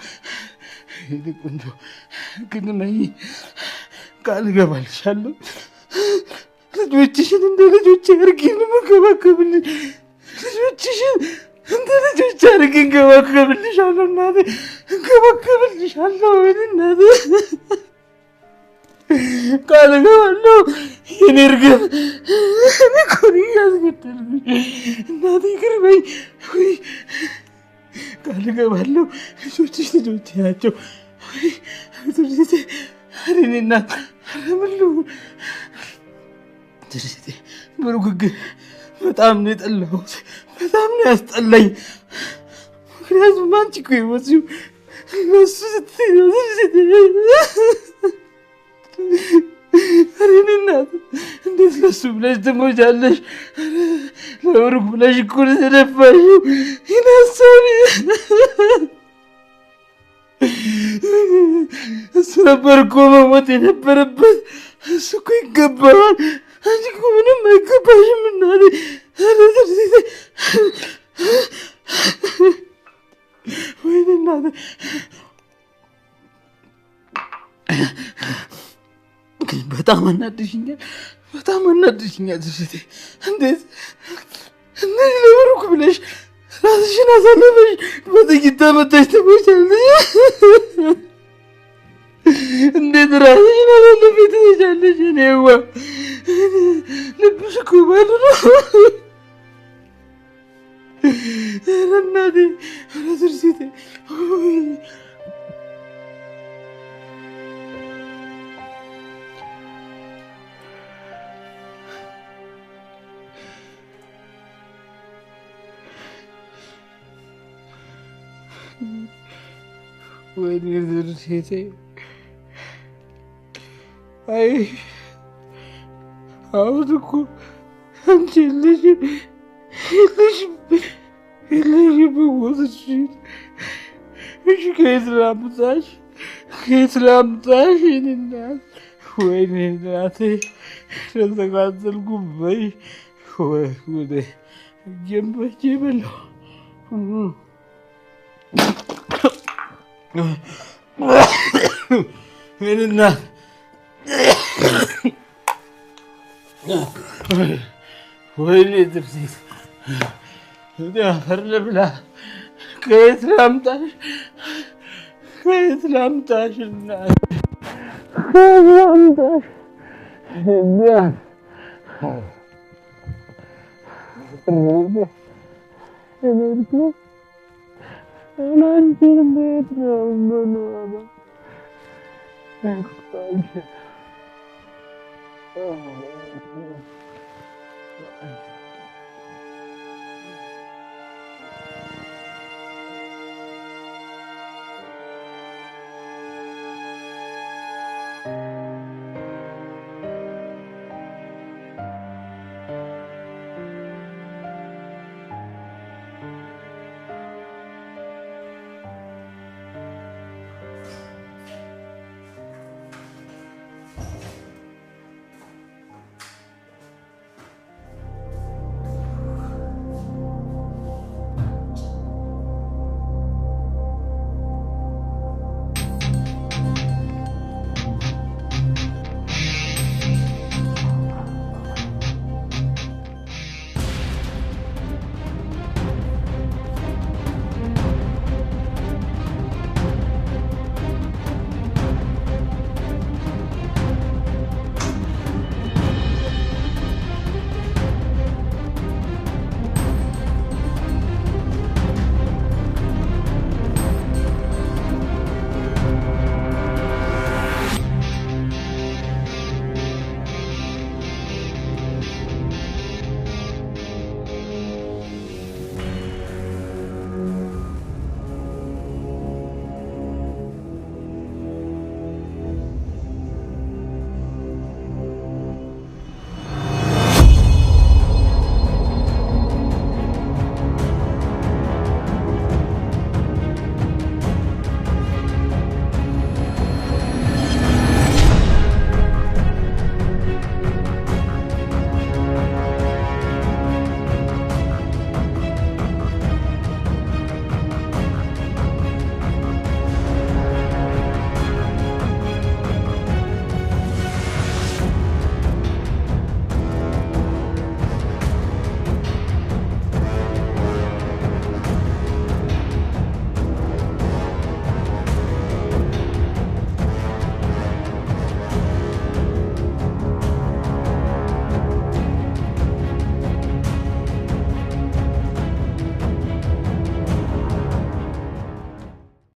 የኔ ቆንጆ። ግን እመኚ፣ ቃል እገባልሻለሁ ልጆችሽን እንደ ልጆቼ አድርጌ ነው የምንከባከብልሽ። ልጆችሽን እንደ ልጆቼ አድርጌ እንከባከብልሻለሁ እናቴ፣ እንከባከብልሻለሁ ወይኔ እናቴ። ቃል እገባለሁ የኔ እርግብ። እኔ እኮ ነኝ ያስገደልኩሽ እናቴ፣ ይቅር በይኝ። ቃል እገባለሁ ልጆችሽ ልጆቼ ናቸው። ትርሲቴ እኔ እናት ምን ልሁን? ትርሲቴ ብሩክ ግን በጣም ነው የጠላሁት፣ በጣም ነው ያስጠላኝ። ምክንያቱም አንቺ እኮ የሞትሽው ለእሱ ስትይ ነው ትርሲቴ። እኔ እናት እንዴት ለእሱ ብለሽ ትሞቻለሽ? ለብሩክ ብለሽ እኮ ነው የተደፋሽው። ይነሳል እሱ ነበር እኮ መሞት የነበረበት። እሱ እኮ ይገባዋል። አንቺ እኮ ምንም አይገባሽም እናቴ። ትርሲቴ ወይኔ እናቴ። በጣም አናድሽኛል ትርሲቴ። እንዴት ለብሩክ ብለሽ ራስሽን አሳልፈሽ በጥይት ተመተሽ ትሞቻለሽ? እንዴት ራስሽን አሳልፈሽ ትሞቻለሽ? እኔዋ ልብሽ እኮ ባዶ ነው። ኧረ እናቴ፣ ኧረ ትርሲቴ ወይኔ ትርሲቴ። አይ አሁን እኮ አንቺ የለሽም በሞትሽን። እሺ ከየት ላምጣሽ? የኔ እናት? ወይኔ እናቴ ተቃጠልኩብሽ። ወይ ጉዴ! እጄን በእጄ በላሁ። ምንና ወይኔ ትርሲት አፈር ልብላ። ከየት ላምጣሽ? ከየት ላምጣሽ? እናት ከየት ላምጣሽ? እናት አንቺን ቤት ነው የምኖረው። Thank you.